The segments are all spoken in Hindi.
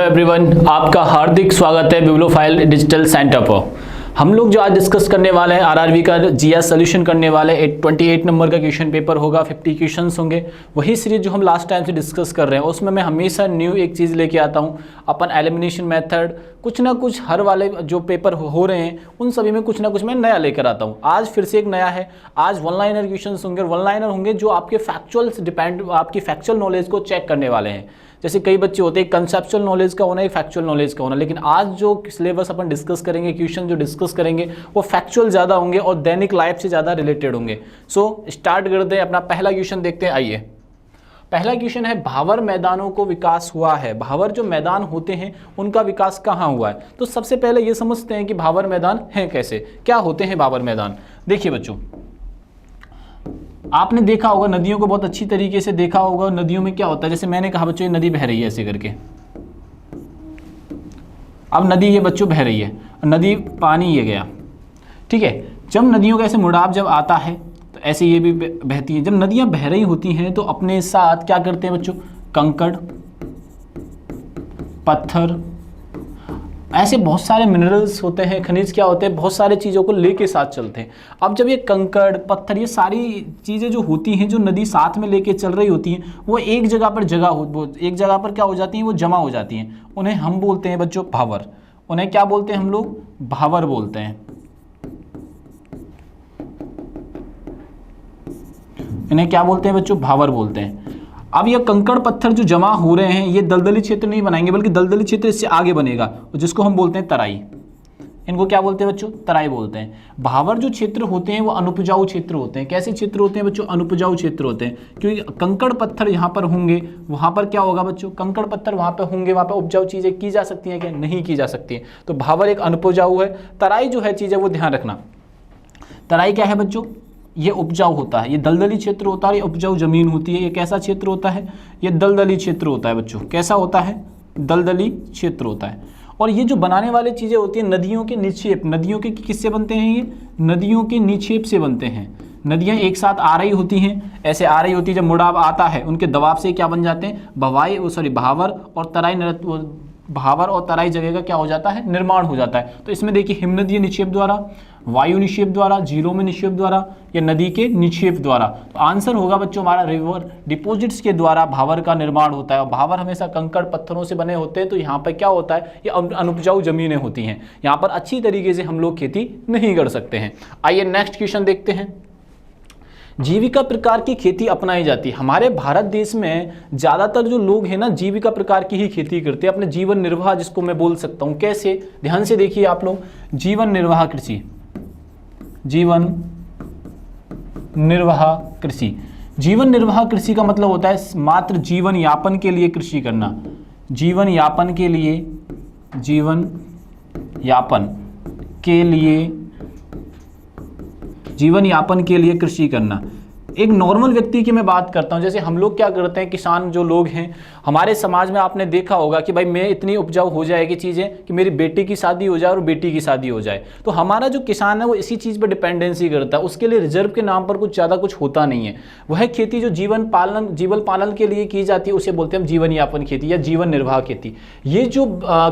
एवरीवन, आपका हार्दिक स्वागत है बिब्लियोफाइल डिजिटल सेंटर पर। हम लोग जो आज डिस्कस करने वाले हैं आरआरबी का जीएस सोल्यूशन करने वाले 28 नंबर का क्वेश्चन पेपर होगा, 50 क्वेश्चंस होंगे। वही सीरीज जो हम लास्ट टाइम से डिस्कस कर रहे हैं उसमें मैं हमेशा न्यू एक चीज़ लेके आता हूँ। अपन एलिमिनेशन मेथड कुछ ना कुछ हर वाले जो पेपर हो रहे हैं उन सभी में कुछ ना कुछ मैं नया लेकर आता हूँ। आज फिर से एक नया है। आज वन लाइनर क्वेश्चन होंगे, वन लाइनर होंगे जो आपके फैक्चुअल डिपेंड आपकी फैक्चुअल नॉलेज को चेक करने वाले हैं। जैसे कई बच्चे होते हैं कंसेप्चुअल नॉलेज का होना है, फैक्चुअल नॉलेज का होना, लेकिन आज जो सिलेबस अपन डिस्कस करेंगे, क्वेश्चन जो डिस्कस करेंगे वो फैक्चुअल ज़्यादा होंगे और दैनिक लाइफ से ज़्यादा रिलेटेड होंगे। सो स्टार्ट करते हैं। अपना पहला क्वेश्चन देखते हैं। आइए, पहला क्वेश्चन है भावर मैदानों को विकास हुआ है। भावर जो मैदान होते हैं उनका विकास कहाँ हुआ है? तो सबसे पहले ये समझते हैं कि भावर मैदान हैं कैसे, क्या होते हैं भावर मैदान। देखिए बच्चों, आपने देखा होगा नदियों को बहुत अच्छी तरीके से देखा होगा। नदियों में क्या होता है, जैसे मैंने कहा बच्चों ये नदी बह रही है ऐसे करके। अब नदी ये बच्चों बह रही है, नदी पानी ये गया, ठीक है। जब नदियों का ऐसे मुड़ाव जब आता है तो ऐसे ये भी बहती है। जब नदियां बह रही होती हैं तो अपने साथ क्या करते हैं बच्चों, कंकड़, पत्थर, ऐसे बहुत सारे मिनरल्स होते हैं, खनिज क्या होते हैं, बहुत सारे चीज़ों को लेके साथ चलते हैं। अब जब ये कंकड़, पत्थर, ये सारी चीज़ें जो होती हैं जो नदी साथ में लेके चल रही होती हैं वो एक जगह पर एक जगह पर क्या हो जाती हैं, वो जमा हो जाती हैं। उन्हें हम बोलते हैं बच्चों भावर। उन्हें क्या बोलते हैं हम लोग, भावर बोलते हैं। इन्हें क्या बोलते हैं बच्चों, भावर बोलते हैं। अब ये कंकड़ पत्थर जो जमा हो रहे हैं ये दलदली क्षेत्र नहीं बनाएंगे, बल्कि दलदली क्षेत्र इससे आगे बनेगा जिसको हम बोलते हैं तराई। इनको क्या बोलते हैं बच्चों, तराई बोलते हैं। भावर जो क्षेत्र होते हैं वो अनुपजाऊ क्षेत्र होते हैं। कैसे क्षेत्र होते हैं बच्चों, अनुपजाऊ क्षेत्र होते हैं। क्योंकि कंकड़ पत्थर यहाँ पर होंगे, वहाँ पर क्या होगा बच्चों, कंकड़ पत्थर वहाँ पर होंगे, वहाँ पर उपजाऊ चीज़ें की जा सकती हैं क्या, नहीं की जा सकती है। तो भावर एक अनुपजाऊ है। तराई जो है चीज़ है वो ध्यान रखना, तराई क्या है बच्चों, ये उपजाऊ होता है। ये दलदली क्षेत्र होता है, ये उपजाऊ जमीन होती है। ये कैसा क्षेत्र होता है, ये दलदली क्षेत्र होता है बच्चों। कैसा होता है, दलदली क्षेत्र होता है। और ये जो बनाने वाली चीज़ें होती हैं नदियों के निक्षेप, नदियों के किससे बनते हैं, ये नदियों के निक्षेप से बनते हैं। नदियाँ एक साथ आ रही होती हैं, ऐसे आ रही होती है, जब मुड़ाव आता है उनके दबाव से क्या बन जाते हैं, भावर और तराई, भावर और तराई जगह का क्या हो जाता है, निर्माण हो जाता है। तो इसमें देखिए हिमनदीय निक्षेप द्वारा, वायु निक्षेप द्वारा, झीलों में निक्षेप द्वारा या नदी के निक्षेप द्वारा। तो आंसर होगा बच्चों हमारा रिवर डिपॉजिट्स के द्वारा भावर का निर्माण होता है। और भावर हमेशा कंकड़ पत्थरों से बने होते हैं। तो यहाँ पर क्या होता है, ये अनुपजाऊ जमीनें होती हैं, यहाँ पर अच्छी तरीके से हम लोग खेती नहीं कर सकते हैं। आइए नेक्स्ट क्वेश्चन देखते हैं। जीविका प्रकार की खेती अपनाई जाती है। हमारे भारत देश में ज़्यादातर जो लोग हैं ना जीविका प्रकार की ही खेती करते हैं, अपने जीवन निर्वाह जिसको मैं बोल सकता हूँ। कैसे, ध्यान से देखिए आप लोग, जीवन निर्वाह कृषि, जीवन निर्वाह कृषि। जीवन निर्वाह कृषि का मतलब होता है मात्र जीवन यापन के लिए कृषि करना, जीवन यापन के लिए, जीवन यापन के लिए, जीवन यापन के लिए कृषि करना। एक नॉर्मल व्यक्ति की मैं बात करता हूँ, जैसे हम लोग क्या करते हैं, किसान जो लोग हैं हमारे समाज में, आपने देखा होगा कि भाई मैं इतनी उपजाऊ हो जाएगी चीज़ें कि मेरी बेटी की शादी हो जाए और बेटी की शादी हो जाए। तो हमारा जो किसान है वो इसी चीज़ पर डिपेंडेंसी करता है। उसके लिए रिजर्व के नाम पर कुछ ज़्यादा कुछ होता नहीं है। वह खेती जो जीवन पालन के लिए की जाती है उसे बोलते हैं हम जीवन यापन खेती या जीवन निर्वाह खेती। ये जो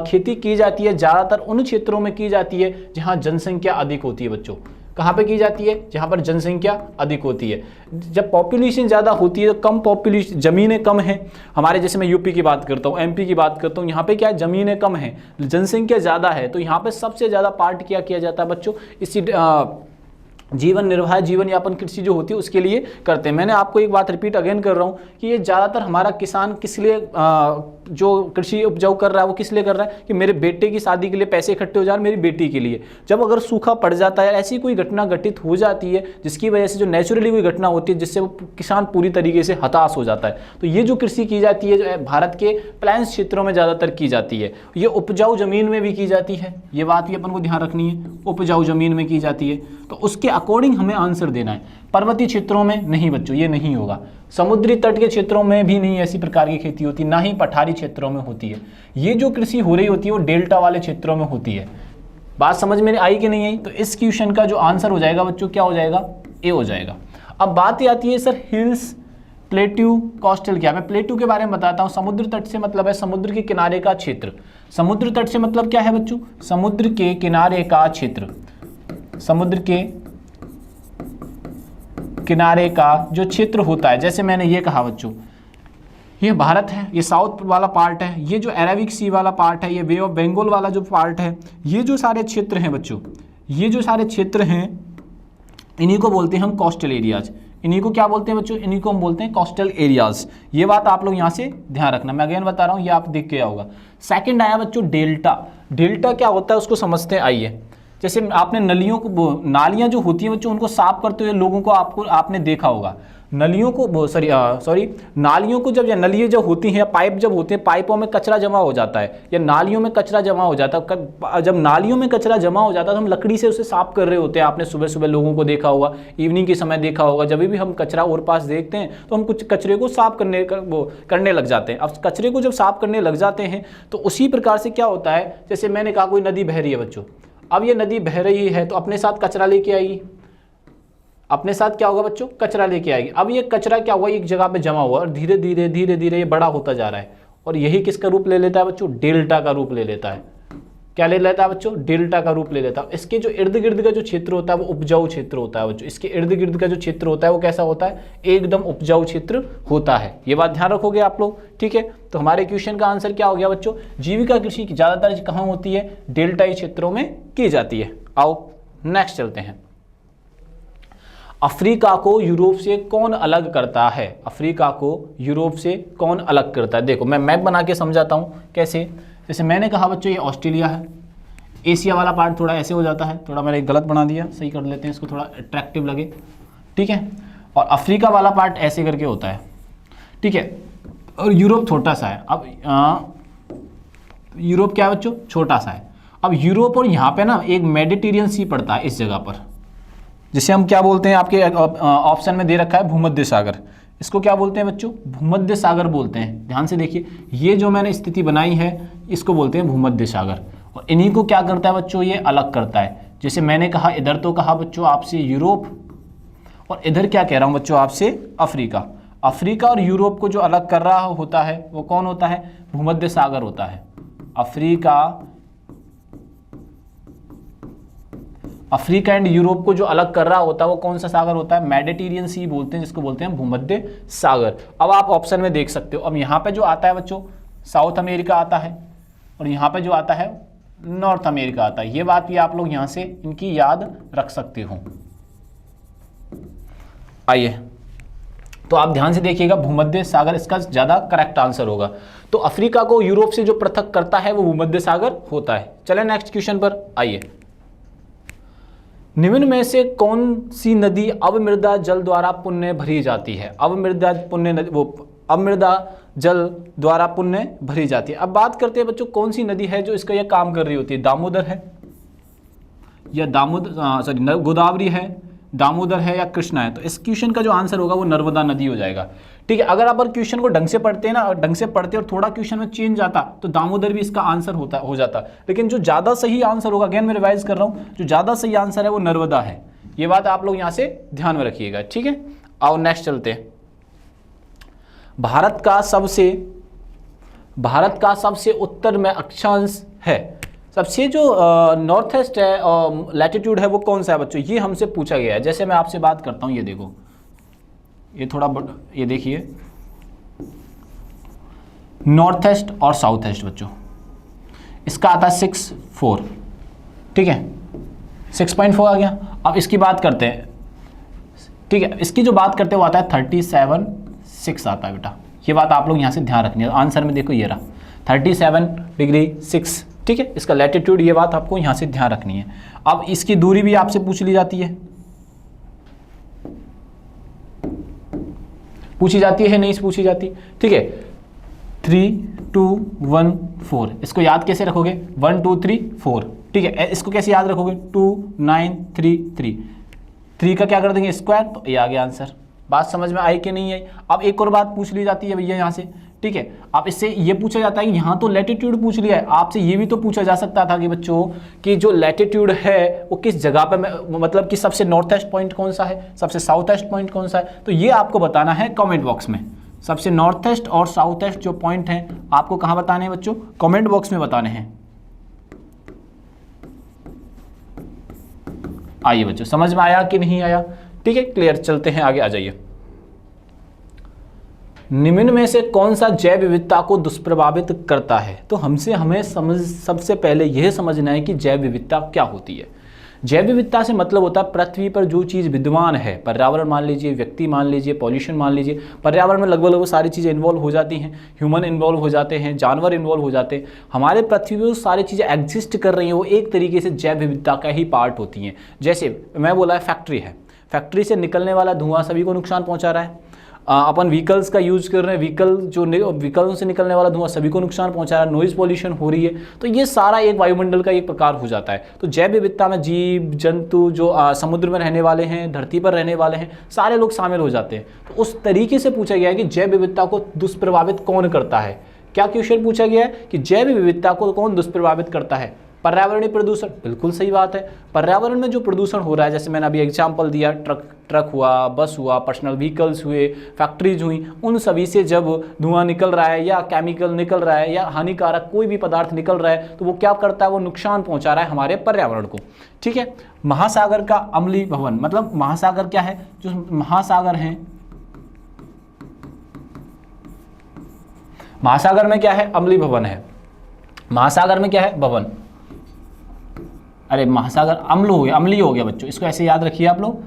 खेती की जाती है ज़्यादातर उन क्षेत्रों में की जाती है जहाँ जनसंख्या अधिक होती है बच्चों। कहाँ पे की जाती है, जहाँ पर जनसंख्या अधिक होती है। जब पॉपुलेशन ज़्यादा होती है तो कम पॉपुलेशन, ज़मीनें कम हैं। हमारे जैसे मैं यूपी की बात करता हूँ, एमपी की बात करता हूँ, यहाँ पे क्या है, ज़मीनें कम हैं, जनसंख्या ज़्यादा है। तो यहाँ पे सबसे ज़्यादा पार्ट क्या किया जाता है बच्चों, इसी जीवन निर्वाह, जीवन यापन कृषि जो होती है उसके लिए करते हैं। मैंने आपको एक बात रिपीट अगेन कर रहा हूँ कि ये ज़्यादातर हमारा किसान किस लिए जो कृषि उपजाऊ कर रहा है वो किस लिए कर रहा है कि मेरे बेटे की शादी के लिए पैसे इकट्ठे हो जाए, मेरी बेटी के लिए। जब अगर सूखा पड़ जाता है, ऐसी कोई घटना घटित हो जाती है जिसकी वजह से जो नेचुरली कोई घटना होती है जिससे वो किसान पूरी तरीके से हताश हो जाता है, तो ये जो कृषि की जाती है जो भारत के प्लेन्स क्षेत्रों में ज़्यादातर की जाती है। ये उपजाऊ ज़मीन में भी की जाती है, ये बात भी अपन को ध्यान रखनी है, उपजाऊ ज़मीन में की जाती है। तो उसके अकॉर्डिंग हमें आंसर देना है। पर्वतीय क्षेत्रों में नहीं बच्चों, ये नहीं होगा। समुद्री तट के क्षेत्रों में भी नहीं ऐसी प्रकार की खेती होती, ना ही पठारी क्षेत्रों में होती है। ये जो कृषि हो रही होती है वो डेल्टा वाले क्षेत्रों में होती है। बात समझ में आई कि नहीं आई? तो इस क्वेश्चन का जो आंसर हो जाएगा बच्चों क्या हो जाएगा, ए हो जाएगा। अब बात आती है सर हिल्स प्लेट्यू कोस्टल क्या है, मैं प्लेट्यू के बारे में बताता हूँ। समुद्र तट से मतलब है समुद्र के किनारे का क्षेत्र। समुद्र तट से मतलब क्या है बच्चों, समुद्र के किनारे का क्षेत्र। समुद्र के किनारे का जो क्षेत्र होता है, जैसे मैंने ये कहा बच्चों, ये भारत है, ये साउथ वाला पार्ट है, ये जो अरेबिक सी वाला पार्ट है, ये बे ऑफ बंगाल वाला जो पार्ट है, ये जो सारे क्षेत्र हैं बच्चों, ये जो सारे क्षेत्र हैं इन्हीं को बोलते हैं हम कोस्टल एरियाज। इन्हीं को क्या बोलते हैं बच्चों, इन्हीं को हम बोलते हैं कोस्टल एरियाज। ये बात आप लोग यहाँ से ध्यान रखना, मैं अगेन बता रहा हूँ, ये आप देख के होगा। सेकंड आया बच्चों डेल्टा। डेल्टा क्या होता है उसको समझते हैं, आइए। जैसे आपने नलियों को, नालियाँ जो होती हैं बच्चों उनको साफ करते हुए लोगों को आपने देखा होगा। नलियों को सॉरी नालियों को जब, या नलियाँ जब होती हैं या पाइप जब होते हैं, पाइपों में कचरा जमा हो जाता है या नालियों में कचरा जमा हो जाता है। जब नालियों में कचरा जमा हो जाता है तो हम लकड़ी से उसे साफ कर रहे होते हैं। आपने सुबह सुबह लोगों को देखा होगा, इवनिंग के समय देखा होगा, जब भी हम कचरा और पास देखते हैं तो हम कुछ कचरे को साफ करने लग जाते हैं। अब कचरे को जब साफ करने लग जाते हैं तो उसी प्रकार से क्या होता है, जैसे मैंने कहा कोई नदी बह रही है बच्चों, अब ये नदी बह रही है तो अपने साथ कचरा लेके आएगी। अपने साथ क्या होगा बच्चों, कचरा लेके आएगी। अब ये कचरा क्या हुआ, एक जगह पे जमा हुआ और धीरे धीरे धीरे धीरे ये बड़ा होता जा रहा है और यही किसका रूप ले लेता है बच्चों, डेल्टा का रूप ले लेता है। क्या ले लेता है बच्चों, डेल्टा का रूप ले लेता है। इसके जो इर्द गिर्द का जो क्षेत्र होता है वो उपजाऊ क्षेत्र होता है बच्चों। इसके इर्द गिर्द का जो क्षेत्र होता है वो कैसा होता है, एकदम उपजाऊ क्षेत्र होता है। ये बात ध्यान रखोगे आप लोग, ठीक है। तो हमारे क्वेश्चन का आंसर क्या हो गया बच्चों, जीविका कृषि की ज्यादातर कहाँ होती है, डेल्टाई क्षेत्रों में की जाती है। आओ नेक्स्ट चलते हैं। अफ्रीका को यूरोप से कौन अलग करता है, अफ्रीका को यूरोप से कौन अलग करता है। देखो मैं मैप बना के समझाता हूँ कैसे। जैसे मैंने कहा बच्चों ये ऑस्ट्रेलिया है, एशिया वाला पार्ट थोड़ा ऐसे हो जाता है, थोड़ा मैंने गलत बना दिया, सही कर लेते हैं इसको, थोड़ा अट्रैक्टिव लगे, ठीक है। और अफ्रीका वाला पार्ट ऐसे करके होता है, ठीक है। और यूरोप छोटा सा है। अब यूरोप क्या है बच्चों, छोटा सा है। अब यूरोप और यहाँ पे ना एक मेडिटेरियन सी पड़ता है इस जगह पर, जिसे हम क्या बोलते हैं, आपके ऑप्शन में दे रखा है भूमध्य सागर। इसको क्या बोलते हैं बच्चों, भूमध्य सागर बोलते हैं। ध्यान से देखिए, ये जो मैंने स्थिति बनाई है इसको बोलते हैं भूमध्य सागर। और इन्हीं को क्या करता है बच्चों, ये अलग करता है। जैसे मैंने कहा, इधर तो कहा बच्चों आपसे यूरोप, और इधर क्या कह रहा हूँ बच्चों आपसे अफ्रीका। अफ्रीका और यूरोप को जो अलग कर रहा होता है वो कौन होता है, भूमध्य सागर होता है। अफ्रीका एंड यूरोप को जो अलग कर रहा होता है वो कौन सा सागर होता है, मेडिटेरियन सी बोलते हैं, जिसको बोलते हैं भूमध्य सागर। अब आप ऑप्शन में देख सकते हो, अब यहाँ पे जो आता है बच्चों साउथ अमेरिका आता है और यहाँ पे जो आता है नॉर्थ अमेरिका आता है। ये बात भी आप लोग यहाँ से इनकी याद रख सकते हो। आइए तो आप ध्यान से देखिएगा, भूमध्य सागर इसका ज्यादा करेक्ट आंसर होगा। तो अफ्रीका को यूरोप से जो पृथक करता है वो भूमध्य सागर होता है। चले नेक्स्ट क्वेश्चन पर आइए। निम्न में से कौन सी नदी अवमृदा जल द्वारा पुण्य भरी जाती है, अवमृदा जल द्वारा पुण्य भरी जाती है। अब बात करते हैं बच्चों कौन सी नदी है जो इसका यह काम कर रही होती है, दामोदर है या गोदावरी है, दामोदर है या कृष्णा है। तो इस क्वेश्चन का जो आंसर होगा वो नर्मदा नदी हो जाएगा, ठीक है। अगर आप क्वेश्चन को ढंग से पढ़ते हैं ना, ढंग से पढ़ते और थोड़ा क्वेश्चन में चेंज आता तो दामोदर भी इसका आंसर हो जाता। लेकिन जो ज़्यादा सही आंसर होगा, अगेन मैं रिवाइज कर रहा हूँ, जो ज़्यादा सही आंसर है वो नर्मदा है। ये बात आप लोग यहाँ से ध्यान में रखिएगा, ठीक है। आओ नेक्स्ट चलते हैं। भारत का सबसे उत्तर में अक्षांश है, सबसे जो नॉर्थ ईस्ट है और लैटिट्यूड है वो कौन सा है बच्चों, ये हमसे पूछा गया है। जैसे मैं आपसे बात करता हूँ, ये देखो, ये थोड़ा ये देखिए, नॉर्थ ईस्ट और साउथ ईस्ट बच्चों, इसका आता है 6.4, ठीक है, 6.4 आ गया। अब इसकी बात करते हैं, ठीक है, इसकी जो बात करते हैं वो आता है 37.6 आता है बेटा। ये बात आप लोग यहाँ से ध्यान रखनी है। आंसर में देखो ये रहा 37°6, ठीक है, इसका लैटिट्यूड। ये बात आपको यहाँ से ध्यान रखनी है। अब इसकी दूरी भी आपसे पूछ ली जाती है, पूछी जाती है नहीं पूछी जाती, ठीक है। 3, 2, 1, 4, इसको याद कैसे रखोगे, 1, 2, 3, 4, ठीक है। इसको कैसे याद रखोगे, 2, 9, 3, 3 का क्या कर देंगे स्क्वायर, तो ये आ गया आंसर। बात समझ में आई कि नहीं आई। अब एक और बात पूछ ली जाती है भैया यहाँ से, ठीक है। आप इससे ये पूछा जाता है कि यहाँ तो लैटिट्यूड पूछ लिया है, आपसे ये भी तो पूछा जा सकता था कि बच्चों कि जो लैटिट्यूड है वो किस जगह पे, मतलब कि सबसे नॉर्थ ईस्ट पॉइंट कौन सा है, सबसे साउथ ईस्ट पॉइंट कौन सा है, तो ये आपको बताना है कमेंट बॉक्स में। सबसे नॉर्थ ईस्ट और साउथ ईस्ट जो पॉइंट हैं आपको कहाँ बताने हैं बच्चों, कमेंट बॉक्स में बताने हैं। आइए बच्चों, समझ में आया कि नहीं आया, ठीक है, क्लियर। चलते हैं आगे, आ जाइए। निम्न में से कौन सा जैव विविधता को दुष्प्रभावित करता है, तो हमें सबसे पहले यह समझना है कि जैव विविधता क्या होती है। जैव विविधता से मतलब होता है पृथ्वी पर जो चीज़ विद्यमान है, पर्यावरण मान लीजिए, व्यक्ति मान लीजिए, पॉल्यूशन मान लीजिए, पर्यावरण में लगभग सारी चीज़ें इन्वॉल्व हो जाती हैं, ह्यूमन इन्वॉल्व हो जाते हैं, जानवर इन्वॉल्व हो जाते हैं, हमारे पृथ्वी पर सारी चीज़ें एग्जिस्ट कर रही हैं, वो एक तरीके से जैव विविधता का ही पार्ट होती हैं। जैसे मैं बोला फैक्ट्री है, फैक्ट्री से निकलने वाला धुआं सभी को नुकसान पहुँचा रहा है। अपन व्हीकल्स का यूज़ कर रहे हैं, व्हीकलों से निकलने वाला धुआं सभी को नुकसान पहुंचा रहा है, नॉइज़ पॉल्यूशन हो रही है, तो ये सारा एक वायुमंडल का एक प्रकार हो जाता है। तो जैव विविधता में जीव जंतु जो समुद्र में रहने वाले हैं, धरती पर रहने वाले हैं, सारे लोग शामिल हो जाते हैं। तो उस तरीके से पूछा गया है कि जैव विविधता को दुष्प्रभावित कौन करता है। क्या क्वेश्चन पूछा गया है कि जैव विविधता को कौन दुष्प्रभावित करता है। पर्यावरणीय प्रदूषण, बिल्कुल सही बात है। पर्यावरण में जो प्रदूषण हो रहा है, जैसे मैंने अभी एग्जांपल दिया, ट्रक हुआ, बस हुआ, पर्सनल व्हीकल्स हुए, फैक्ट्रीज हुई, उन सभी से जब धुआं निकल रहा है या केमिकल निकल रहा है या हानिकारक कोई भी पदार्थ निकल रहा है, तो वो क्या करता है, वो नुकसान पहुंचा रहा है हमारे पर्यावरण को, ठीक है। महासागर का अम्लीय भवन, मतलब महासागर क्या है, जो महासागर है, महासागर में क्या है, अम्लीय भवन है। महासागर में क्या है, भवन, अरे महासागर अम्लीय हो गया बच्चों, इसको ऐसे याद रखिए आप लोग,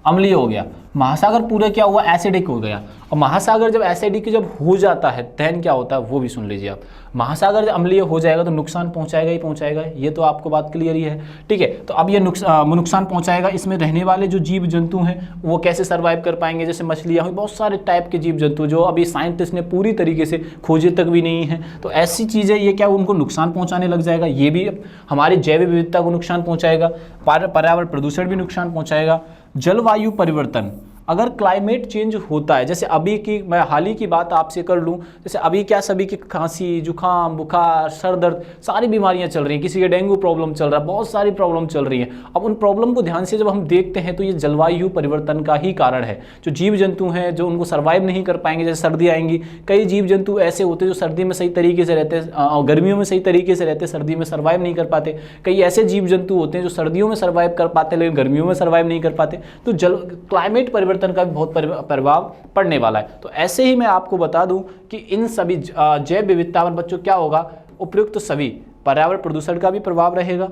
अम्लीय हो गया। महासागर पूरा क्या हुआ, एसिडिक हो गया। और महासागर जब एसिडिक जब हो जाता है देन क्या होता है वो भी सुन लीजिए आप। महासागर जब अम्लीय हो जाएगा तो नुकसान पहुंचाएगा ही पहुंचाएगा, ये तो आपको बात क्लियर ही है, ठीक है। तो अब ये नुकसान पहुंचाएगा, इसमें रहने वाले जो जीव जंतु हैं वो कैसे सर्वाइव कर पाएंगे, जैसे मछलियाँ हुई, बहुत सारे टाइप के जीव जंतु जो अभी साइंटिस्ट ने पूरी तरीके से खोजे तक भी नहीं है, तो ऐसी चीज़ें ये क्या उनको नुकसान पहुँचाने लग जाएगा, ये भी हमारी जैव विविधता को नुकसान पहुँचाएगा। पर्यावरण प्रदूषण भी नुकसान पहुँचाएगा। जलवायु परिवर्तन, अगर क्लाइमेट चेंज होता है, जैसे अभी की मैं हाल ही की बात आपसे कर लूँ, जैसे अभी क्या सभी की खांसी, जुकाम, बुखार, सर दर्द, सारी बीमारियां चल रही हैं, किसी का डेंगू प्रॉब्लम चल रहा है, बहुत सारी प्रॉब्लम चल रही है। अब उन प्रॉब्लम को ध्यान से जब हम देखते हैं तो ये जलवायु परिवर्तन का ही कारण है। जो जीव जंतु हैं जो उनको सर्वाइव नहीं कर पाएंगे, जैसे सर्दी आएंगी, कई जीव जंतु ऐसे होते हैं जो सर्दी में सही तरीके से रहते हैं और गर्मियों में सही तरीके से रहते हैं, सर्दी में सर्वाइव नहीं कर पाते। कई ऐसे जीव जंतु होते हैं जो सर्दियों में सर्वाइव कर पाते लेकिन गर्मियों में सर्वाइव नहीं कर पाते। तो क्लाइमेट परिवर्तन का भी बहुत प्रभाव पड़ने वाला है। तो ऐसे ही मैं आपको बता दूं कि इन सभी जैव विविधता पर बच्चों क्या होगा, उपयुक्त सभी पर्यावरण प्रदूषण का भी प्रभाव रहेगा,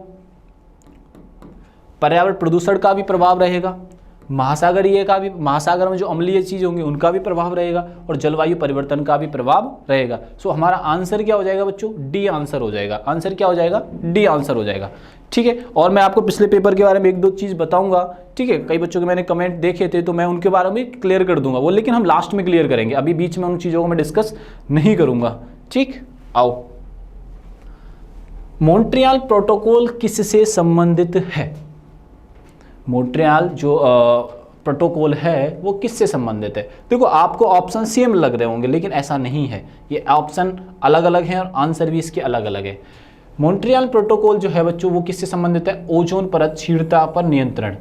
पर्यावरण प्रदूषण का भी प्रभाव रहेगा, महासागरीय का भी, महासागर में जो अम्लीय चीज होंगी उनका भी प्रभाव रहेगा और जलवायु परिवर्तन का भी प्रभाव रहेगा। सो हमारा आंसर क्या हो जाएगा बच्चों, डी आंसर हो जाएगा। आंसर क्या हो जाएगा, डी आंसर हो जाएगा, ठीक है। और मैं आपको पिछले पेपर के बारे में एक दो चीज़ बताऊंगा, ठीक है। कई बच्चों के मैंने कमेंट देखे थे तो मैं उनके बारे में क्लियर कर दूंगा वो, लेकिन हम लास्ट में क्लियर करेंगे, अभी बीच में उन चीज़ों को मैं डिस्कस नहीं करूंगा, ठीक। आओ, मॉन्ट्रियल प्रोटोकॉल किससे संबंधित है। मॉन्ट्रियल जो प्रोटोकॉल है वो किससे संबंधित है। देखो आपको ऑप्शन सेम लग रहे होंगे लेकिन ऐसा नहीं है, ये ऑप्शन अलग अलग हैं और आंसर भी इसके अलग अलग है। मॉन्ट्रियल प्रोटोकॉल जो है बच्चों वो किससे संबंधित है, ओजोन परत क्षीणता पर नियंत्रण।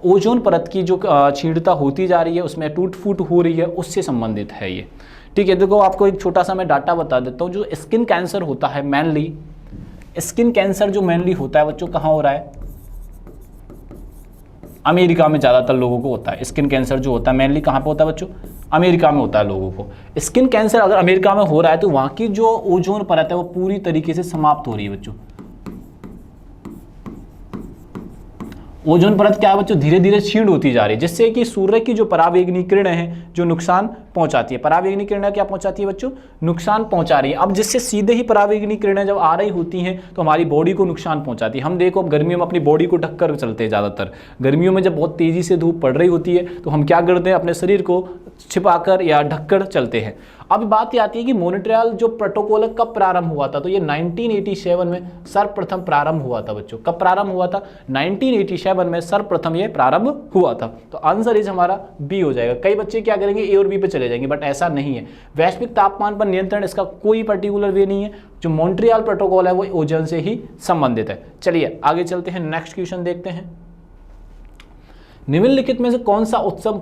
ओजोन परत की जो क्षीणता होती जा रही है उसमें टूट फूट हो रही है, उससे संबंधित है ये, ठीक है। देखो आपको एक छोटा सा मैं डाटा बता देता हूँ। जो स्किन कैंसर होता है मेनली, स्किन कैंसर जो मेनली होता है बच्चों कहाँ हो रहा है, अमेरिका में ज़्यादातर लोगों को होता है। स्किन कैंसर जो होता है मेनली कहाँ पे होता है बच्चों, अमेरिका में होता है लोगों को। स्किन कैंसर अगर अमेरिका में हो रहा है तो वहाँ की जो ओजोन परत है वो पूरी तरीके से समाप्त हो रही है बच्चों। ओजोन परत क्या है बच्चों, धीरे धीरे क्षीण होती जा रही है, जिससे कि सूर्य की जो परावैंगनी किरणें हैं जो नुकसान पहुंचाती है। परावैंगनी किरणें क्या पहुंचाती है बच्चों, नुकसान पहुंचा रही है। अब जिससे सीधे ही परावैंगनी किरणें जब आ रही होती हैं तो हमारी बॉडी को नुकसान पहुंचाती है। हम देखो अब गर्मियों में अपनी बॉडी को ढककर चलते हैं, ज़्यादातर गर्मियों में जब बहुत तेजी से धूप पड़ रही होती है तो हम क्या करते हैं, अपने शरीर को छिपाकर या ढककर चलते हैं। अब बात ये आती है कि मॉन्ट्रियल जो प्रोटोकॉल कब प्रारंभ हुआ था, तो ये 1987 में सर्वप्रथम प्रारंभ हुआ था बच्चों। कब प्रारंभ हुआ था, 1987 में सर्वप्रथम ये प्रारंभ हुआ था। तो आंसर इज हमारा बी हो जाएगा। कई बच्चे क्या करेंगे, ए और बी पे चले चले जाएंगे, बट ऐसा नहीं है। वैश्विक तापमान पर नियंत्रण इसका कोई पर्टिकुलर वे नहीं है। जो मॉन्ट्रियल प्रोटोकॉल है वो ओजोन से ही संबंधित है। चलिए आगे चलते हैं, नेक्स्ट क्वेश्चन देखते हैं। निम्नलिखित में से कौन सा उत्सव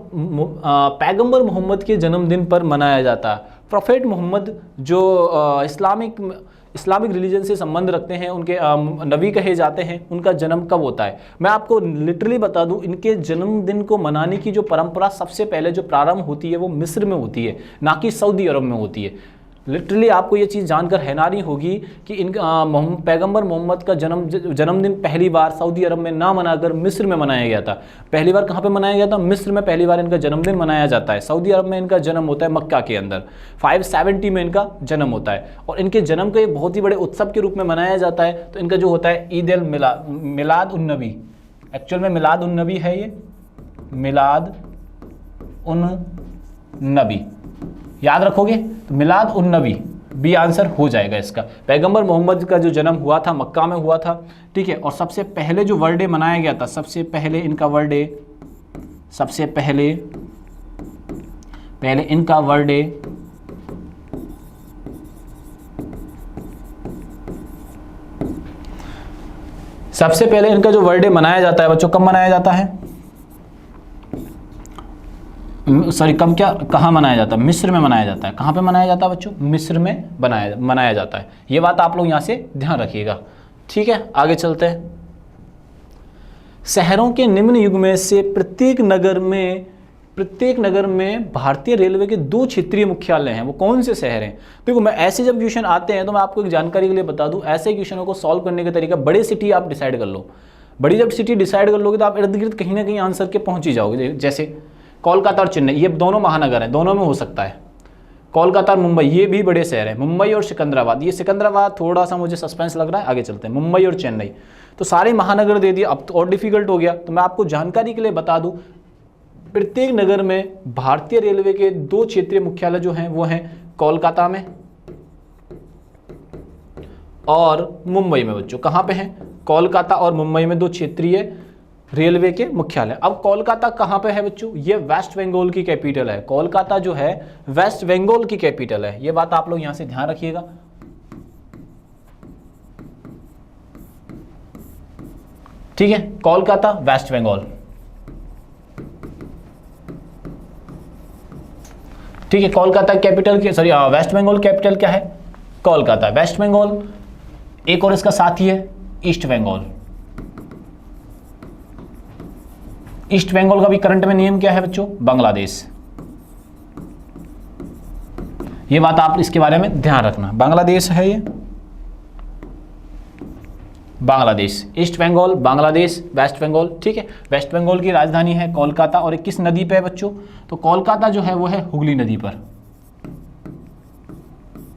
पैगंबर मोहम्मद के जन्मदिन पर मनाया जाता है? प्रोफेट मोहम्मद जो इस्लामिक रिलीजन से संबंध रखते हैं, उनके नबी कहे जाते हैं, उनका जन्म कब होता है? मैं आपको लिटरली बता दूं, इनके जन्मदिन को मनाने की जो परंपरा सबसे पहले जो प्रारंभ होती है वो मिस्र में होती है, ना कि सऊदी अरब में होती है। लिटरली आपको ये चीज़ जानकर हैरानी होगी कि पैगंबर मोहम्मद का जन्मदिन पहली बार सऊदी अरब में ना मनाकर मिस्र में मनाया गया था। पहली बार कहाँ पे मनाया गया था? मिस्र में पहली बार इनका जन्मदिन मनाया जाता है। सऊदी अरब में इनका जन्म होता है मक्का के अंदर, 570 में इनका जन्म होता है, और इनके जन्म को एक बहुत ही बड़े उत्सव के रूप में मनाया जाता है। तो इनका जो होता है ईद अल मिलाद उन नबी, एक्चुअल में मिलाद उन नबी है, ये मिलाद उन नबी, याद रखोगे तो मिलाद उन नबी बी आंसर हो जाएगा इसका। पैगंबर मोहम्मद का जो जन्म हुआ था मक्का में हुआ था, ठीक है। और सबसे पहले जो वर्ल्ड डे मनाया गया था, सबसे पहले इनका वर्ल्ड डे, सबसे पहले इनका वर्ल्ड डे सबसे पहले इनका जो वर्ल्ड डे मनाया जाता है बच्चों, कब मनाया जाता है? सॉरी, कहाँ मनाया जाता है? मिस्र में मनाया जाता है। कहाँ पे मनाया जाता है बच्चों? मिस्र में मनाया जाता है। ये बात आप लोग यहाँ से ध्यान रखिएगा, ठीक है। आगे चलते हैं। शहरों के निम्न युग में से प्रत्येक नगर में भारतीय रेलवे के 2 क्षेत्रीय मुख्यालय हैं, वो कौन से शहर हैं? देखो, मैं ऐसे जब क्वेश्चन आते हैं तो मैं आपको एक जानकारी के लिए बता दूं, ऐसे क्वेश्चनों को सॉल्व करने का तरीका, बड़े सिटी आप डिसाइड कर लो। बड़ी जब सिटी डिसाइड कर लोगे तो आप इर्द गिर्द कहीं ना कहीं आंसर के पहुंच ही जाओगे। जैसे कोलकाता और चेन्नई, ये दोनों महानगर हैं, दोनों में हो सकता है। कोलकाता और मुंबई, ये भी बड़े शहर हैं। मुंबई और सिकंदराबाद, ये सिकंदराबाद थोड़ा सा मुझे सस्पेंस लग रहा है, आगे चलते हैं। मुंबई और चेन्नई, तो सारे महानगर दे दिए। अब तो और डिफिकल्ट हो गया, तो मैं आपको जानकारी के लिए बता दूं, प्रत्येक नगर में भारतीय रेलवे के 2 क्षेत्रीय मुख्यालय जो हैं वो हैं कोलकाता में और मुंबई में। बच्चों कहाँ पे हैं? कोलकाता और मुंबई में 2 क्षेत्रीय रेलवे के मुख्यालय। अब कोलकाता कहाँ पे है बच्चों? ये वेस्ट बंगाल की कैपिटल है। कोलकाता जो है वेस्ट बंगाल की कैपिटल है, ये बात आप लोग यहां से ध्यान रखिएगा, ठीक है। कोलकाता वेस्ट बंगाल, ठीक है। कोलकाता कैपिटल के वेस्ट बंगाल कैपिटल क्या है? कोलकाता। वेस्ट बंगाल, एक और इसका साथी है ईस्ट बंगाल। ईस्ट बंगाल का भी करंट में नियम क्या है बच्चों? बांग्लादेश। ये बात आप इसके बारे में ध्यान रखना, बांग्लादेश है ये, बांग्लादेश। ईस्ट बंगाल, बांग्लादेश, वेस्ट बंगाल, ठीक है। वेस्ट बंगाल की राजधानी है कोलकाता, और किस नदी पे है बच्चों? तो कोलकाता जो है वो है हुगली नदी पर।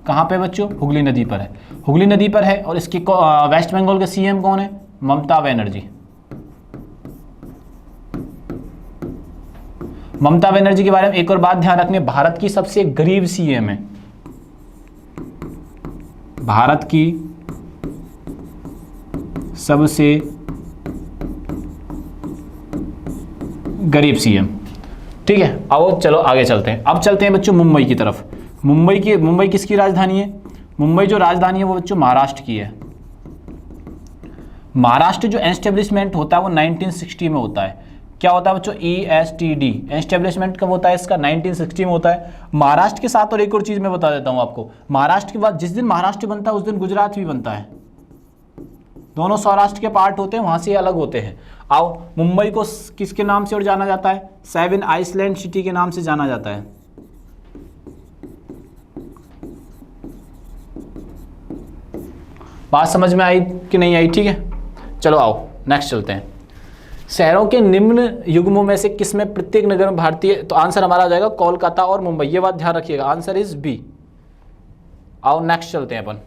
कहाँ पे बच्चों? हुगली नदी पर है, हुगली नदी पर है। और इसकी वेस्ट बंगाल के सीएम कौन है? ममता बनर्जी। ममता बनर्जी के बारे में एक और बात ध्यान रखनी, भारत की सबसे गरीब सीएम है, भारत की सबसे गरीब सीएम, ठीक है। आओ चलो आगे चलते हैं। अब चलते हैं बच्चों मुंबई की तरफ। मुंबई किसकी राजधानी है? मुंबई जो राजधानी है वो बच्चों महाराष्ट्र की है। महाराष्ट्र जो एस्टेब्लिशमेंट होता है वो 1960 में होता है। क्या होता है बच्चों? ESTD, एस्टेब्लिशमेंट कब होता है इसका? 1960 में होता है। महाराष्ट्र के साथ और एक और चीज मैं बता देता हूं आपको, महाराष्ट्र के बाद जिस दिन महाराष्ट्र बनता है उस दिन गुजरात भी बनता है। दोनों सौराष्ट्र के पार्ट होते हैं, वहां से अलग होते हैं। आओ, मुंबई को किसके नाम से और जाना जाता है? 7 आइसलैंड सिटी के नाम से जाना जाता है। बात समझ में आई कि नहीं आई? ठीक है, चलो आओ नेक्स्ट चलते हैं। शहरों के निम्न युग्मों में से किसमें प्रत्येक नगर में भारतीय, तो आंसर हमारा आ जाएगा कोलकाता और मुंबई, ये बात ध्यान रखिएगा, आंसर इज बी। आओ नेक्स्ट चलते हैं अपन।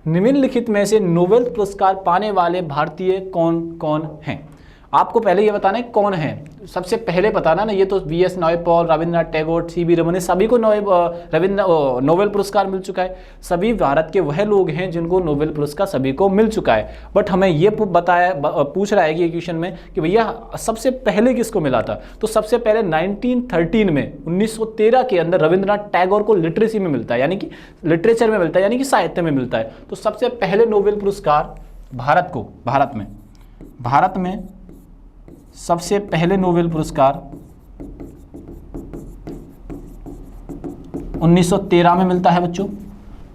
निम्नलिखित में से नोबेल पुरस्कार पाने वाले भारतीय कौन कौन हैं? आपको पहले ये बताना है कौन है, सबसे पहले बताना ना। ये तो वी.एस. नायपॉल, रविंद्रनाथ टैगोर, सी.वी. रमन, सभी को नोबेल पुरस्कार मिल चुका है। सभी भारत के वह लोग हैं जिनको नोबेल पुरस्कार सभी को मिल चुका है। बट हमें ये पूछ रहा है कि क्वेश्चन में कि भैया सबसे पहले किसको मिला था, तो सबसे पहले 1913 में 1913 के अंदर रविंद्रनाथ टैगोर को लिटरेसी में मिलता है, यानी कि लिटरेचर में मिलता है, यानी कि साहित्य में मिलता है। तो सबसे पहले नोबेल पुरस्कार भारत में सबसे पहले नोबेल पुरस्कार 1913 में मिलता है बच्चों,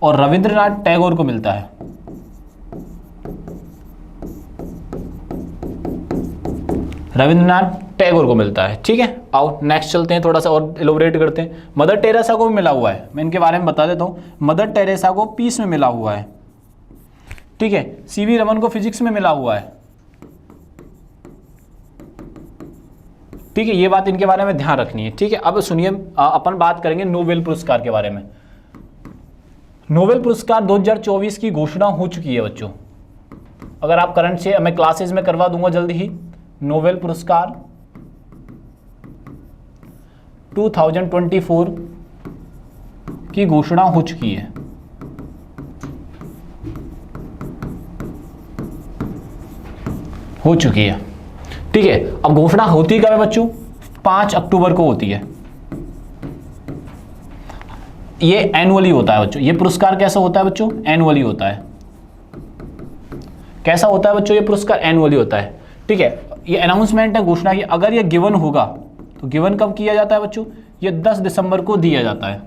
और रविंद्रनाथ टैगोर को मिलता है। रविंद्रनाथ टैगोर को मिलता है। ठीक है, आओ नेक्स्ट चलते हैं, थोड़ा सा और एलोबरेट करते हैं। मदर टेरेसा को भी मिला हुआ है, मैं इनके बारे में बता देता हूं। मदर टेरेसा को पीस में मिला हुआ है। ठीक है, सी.वी. रमन को फिजिक्स में मिला हुआ है। ठीक है, ये बात इनके बारे में ध्यान रखनी है। ठीक है, अब सुनिए, अपन बात करेंगे नोबेल पुरस्कार के बारे में। नोबेल पुरस्कार 2024 की घोषणा हो चुकी है बच्चों। अगर आप करंट से, मैं क्लासेस में करवा दूंगा जल्दी ही। नोबेल पुरस्कार 2024 की घोषणा हो चुकी है। ठीक है, अब घोषणा होती कब है बच्चों? 5 अक्टूबर को होती है। ये एनुअली होता है बच्चों। ये पुरस्कार कैसा होता है बच्चों? एनुअली होता है। कैसा होता है बच्चों? ये पुरस्कार एनुअली होता है। ठीक है, ये अनाउंसमेंट है, घोषणा की। अगर ये गिवन होगा तो गिवन कब किया जाता है बच्चों? ये 10 दिसंबर को दिया जाता है।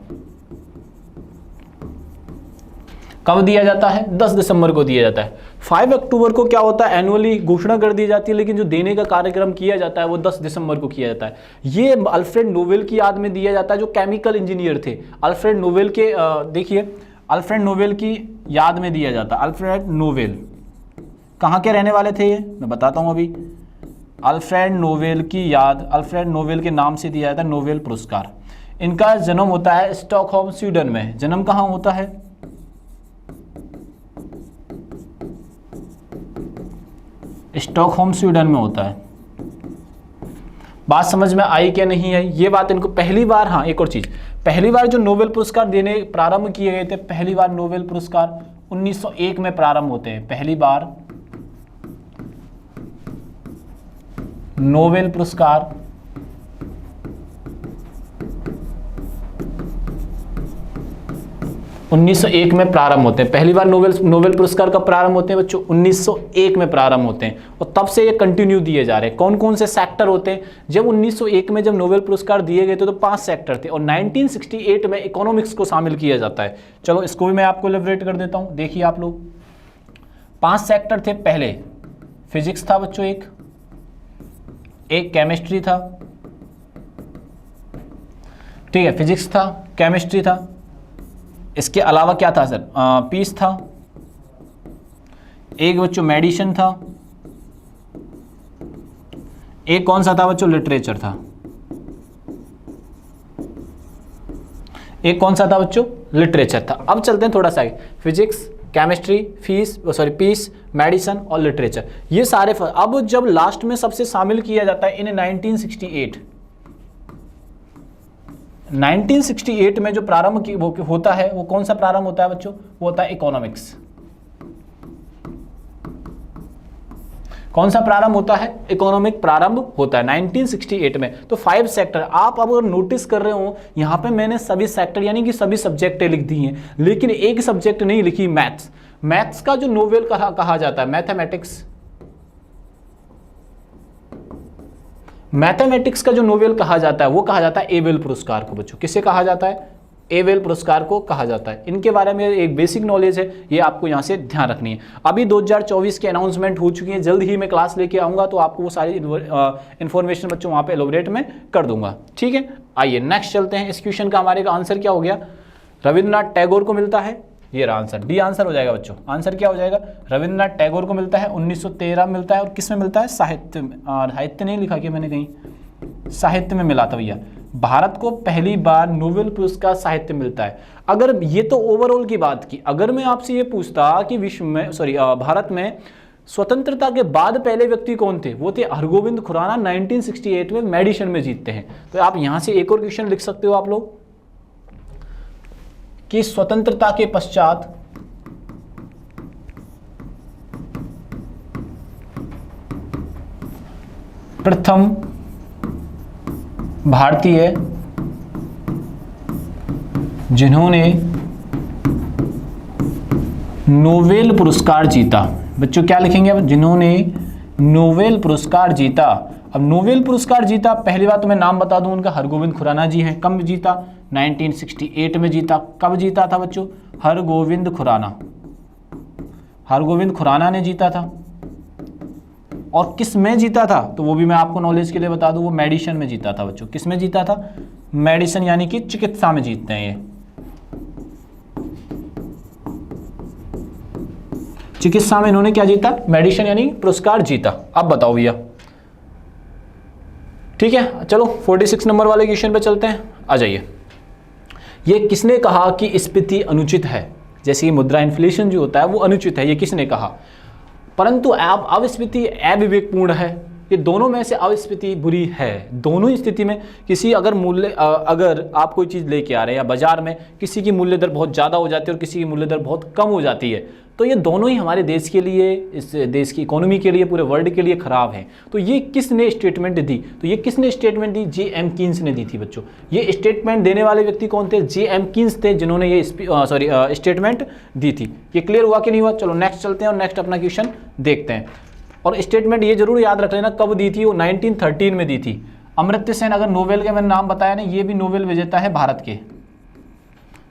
कब दिया जाता है? 10 दिसंबर को दिया जाता है। 5 अक्टूबर को क्या होता है? एनुअली घोषणा कर दी जाती है, लेकिन जो देने का कार्यक्रम किया जाता है वो 10 दिसंबर को किया जाता है। ये अल्फ्रेड नोबेल की याद में दिया जाता है, जो केमिकल इंजीनियर थे। अल्फ्रेड नोबेल के देखिए, अल्फ्रेड नोबेल की याद में दिया जाता है। अल्फ्रेड नोबेल कहाँ के रहने वाले थे? ये मैं बताता हूँ अभी। अल्फ्रेड नोबेल की याद, अल्फ्रेड नोबेल के नाम से दिया जाता है नोबेल पुरस्कार। इनका जन्म होता है स्टॉकहोम, स्वीडन में। जन्म कहाँ होता है? स्टॉकहोम, स्वीडन में होता है। बात समझ में आई क्या नहीं आई? ये बात इनको पहली बार, हाँ एक और चीज, पहली बार जो नोबेल पुरस्कार देने प्रारंभ किए गए थे, पहली बार नोबेल पुरस्कार 1901 में प्रारंभ होते हैं। पहली बार नोबेल पुरस्कार 1901 में प्रारंभ होते हैं। पहली बार नोबेल पुरस्कार कब प्रारंभ होते हैं बच्चों? 1901 में प्रारंभ होते हैं, और तब से ये कंटिन्यू दिए जा रहे हैं। कौन कौन से सेक्टर होते हैं? जब 1901 में जब नोबेल पुरस्कार दिए गए थे तो 5 सेक्टर थे, और 1968 में इकोनॉमिक्स को शामिल किया जाता है। चलो इसको भी मैं आपको इलैबोरेट कर देता हूँ। देखिए आप लोग, 5 सेक्टर थे। पहले फिजिक्स था बच्चों, एक केमिस्ट्री था। ठीक है, फिजिक्स था, केमिस्ट्री था। इसके अलावा क्या था सर? पीस था। एक बच्चों मेडिसिन था। एक कौन सा था बच्चों? लिटरेचर था। एक कौन सा था बच्चों? लिटरेचर था। अब चलते हैं थोड़ा सा आगे। फिजिक्स, केमिस्ट्री, पीस, मेडिसिन और लिटरेचर, ये सारे। अब जब लास्ट में सबसे शामिल किया जाता है इन 1968 में जो प्रारंभ होता है, वो कौन सा प्रारंभ होता है बच्चों? वो होता है इकोनॉमिक्स। कौन सा प्रारंभ होता है? इकोनॉमिक प्रारंभ होता है 1968 में। तो 5 सेक्टर आप अब अगर नोटिस कर रहे हो, यहां पे मैंने सभी सेक्टर यानी कि सभी सब्जेक्टें लिख दी हैं, लेकिन एक सब्जेक्ट नहीं लिखी, मैथ्स। मैथ्स का जो नोबेल कहा जाता है, मैथमेटिक्स का जो नोबेल कहा जाता है वो कहा जाता है एबेल पुरस्कार को बच्चों। किसे कहा जाता है? एबेल पुरस्कार को कहा जाता है। इनके बारे में एक बेसिक नॉलेज है, ये आपको यहाँ से ध्यान रखनी है। अभी 2024 की अनाउंसमेंट हो चुकी है, जल्द ही मैं क्लास लेके आऊँगा तो आपको वो सारी इन्फॉर्मेशन बच्चों वहाँ पे एलोबरेट में कर दूंगा। ठीक है, आइए नेक्स्ट चलते हैं। इस क्वेश्चन का हमारे का आंसर क्या हो गया? रविंद्रनाथ टैगोर को मिलता है, ये रहा आंसर। डी आंसर हो जाएगा बच्चों। आंसर क्या हो जाएगा? रविंद्रनाथ टैगोर को मिलता है, 1913 में मिलता है। और किस में मिलता है? साहित्य में। साहित्य नहीं लिखा क्या मैंने कहीं? साहित्य में मिला था भैया। भारत को पहली बार नोबेल पुरस्कार साहित्य मिलता है। अगर ये तो ओवरऑल की बात की, अगर मैं आपसे ये पूछता कि भारत में स्वतंत्रता के बाद पहले व्यक्ति कौन थे? वो थे हरगोविंद खुराना, 1968 में मेडिसन में जीतते हैं। तो आप यहां से एक और क्वेश्चन लिख सकते हो आप लोग कि स्वतंत्रता के पश्चात प्रथम भारतीय जिन्होंने नोबेल पुरस्कार जीता। बच्चों क्या लिखेंगे अब? जिन्होंने नोबेल पुरस्कार जीता। अब नोबेल पुरस्कार जीता, पहली बात तो मैं नाम बता दूं उनका, हरगोविंद खुराना जी हैं। कब जीता? 1968 में जीता। कब जीता था बच्चों? हरगोविंद खुराना, हरगोविंद खुराना ने जीता था। और किस में जीता था? तो वो भी मैं आपको नॉलेज के लिए बता दूं, वो मेडिसन में जीता था बच्चों। किस में जीता था? मेडिसन, यानी कि चिकित्सा में जीतते हैं ये। चिकित्सा में इन्होंने क्या जीता? मेडिसन यानी पुरस्कार जीता। अब बताओ भैया, ठीक है। चलो 46 नंबर वाले क्वेश्चन पे चलते हैं, आ जाइए। ये किसने कहा कि स्फीति अनुचित है? जैसे कि मुद्रा इन्फ्लेशन जो होता है वो अनुचित है, ये किसने कहा? परंतु अस्फीति अविवेकपूर्ण है। ये दोनों में से अस्फीति बुरी है। दोनों ही स्थिति में किसी अगर अगर आप कोई चीज़ लेके आ रहे हैं या बाजार में किसी की मूल्य दर बहुत ज़्यादा हो जाती है और किसी की मूल्य दर बहुत कम हो जाती है, तो ये दोनों ही हमारे देश के लिए, इस देश की इकोनॉमी के लिए, पूरे वर्ल्ड के लिए खराब है। तो ये किसने स्टेटमेंट दी? तो ये किसने स्टेटमेंट दी? जे.एम. कीन्स ने दी थी बच्चों। ये स्टेटमेंट देने वाले व्यक्ति कौन थे? जे.एम. कीन्स थे, जिन्होंने ये स्टेटमेंट दी थी। ये क्लियर हुआ कि नहीं हुआ? चलो नेक्स्ट चलते हैं और नेक्स्ट अपना क्वेश्चन देखते हैं। और स्टेटमेंट ये जरूर याद रख लेना कब दी थी, वो 1913 में दी थी। अमर्त्य सेन, अगर नोबेल के मैंने नाम बताया ना, ये भी नोबेल विजेता है भारत के,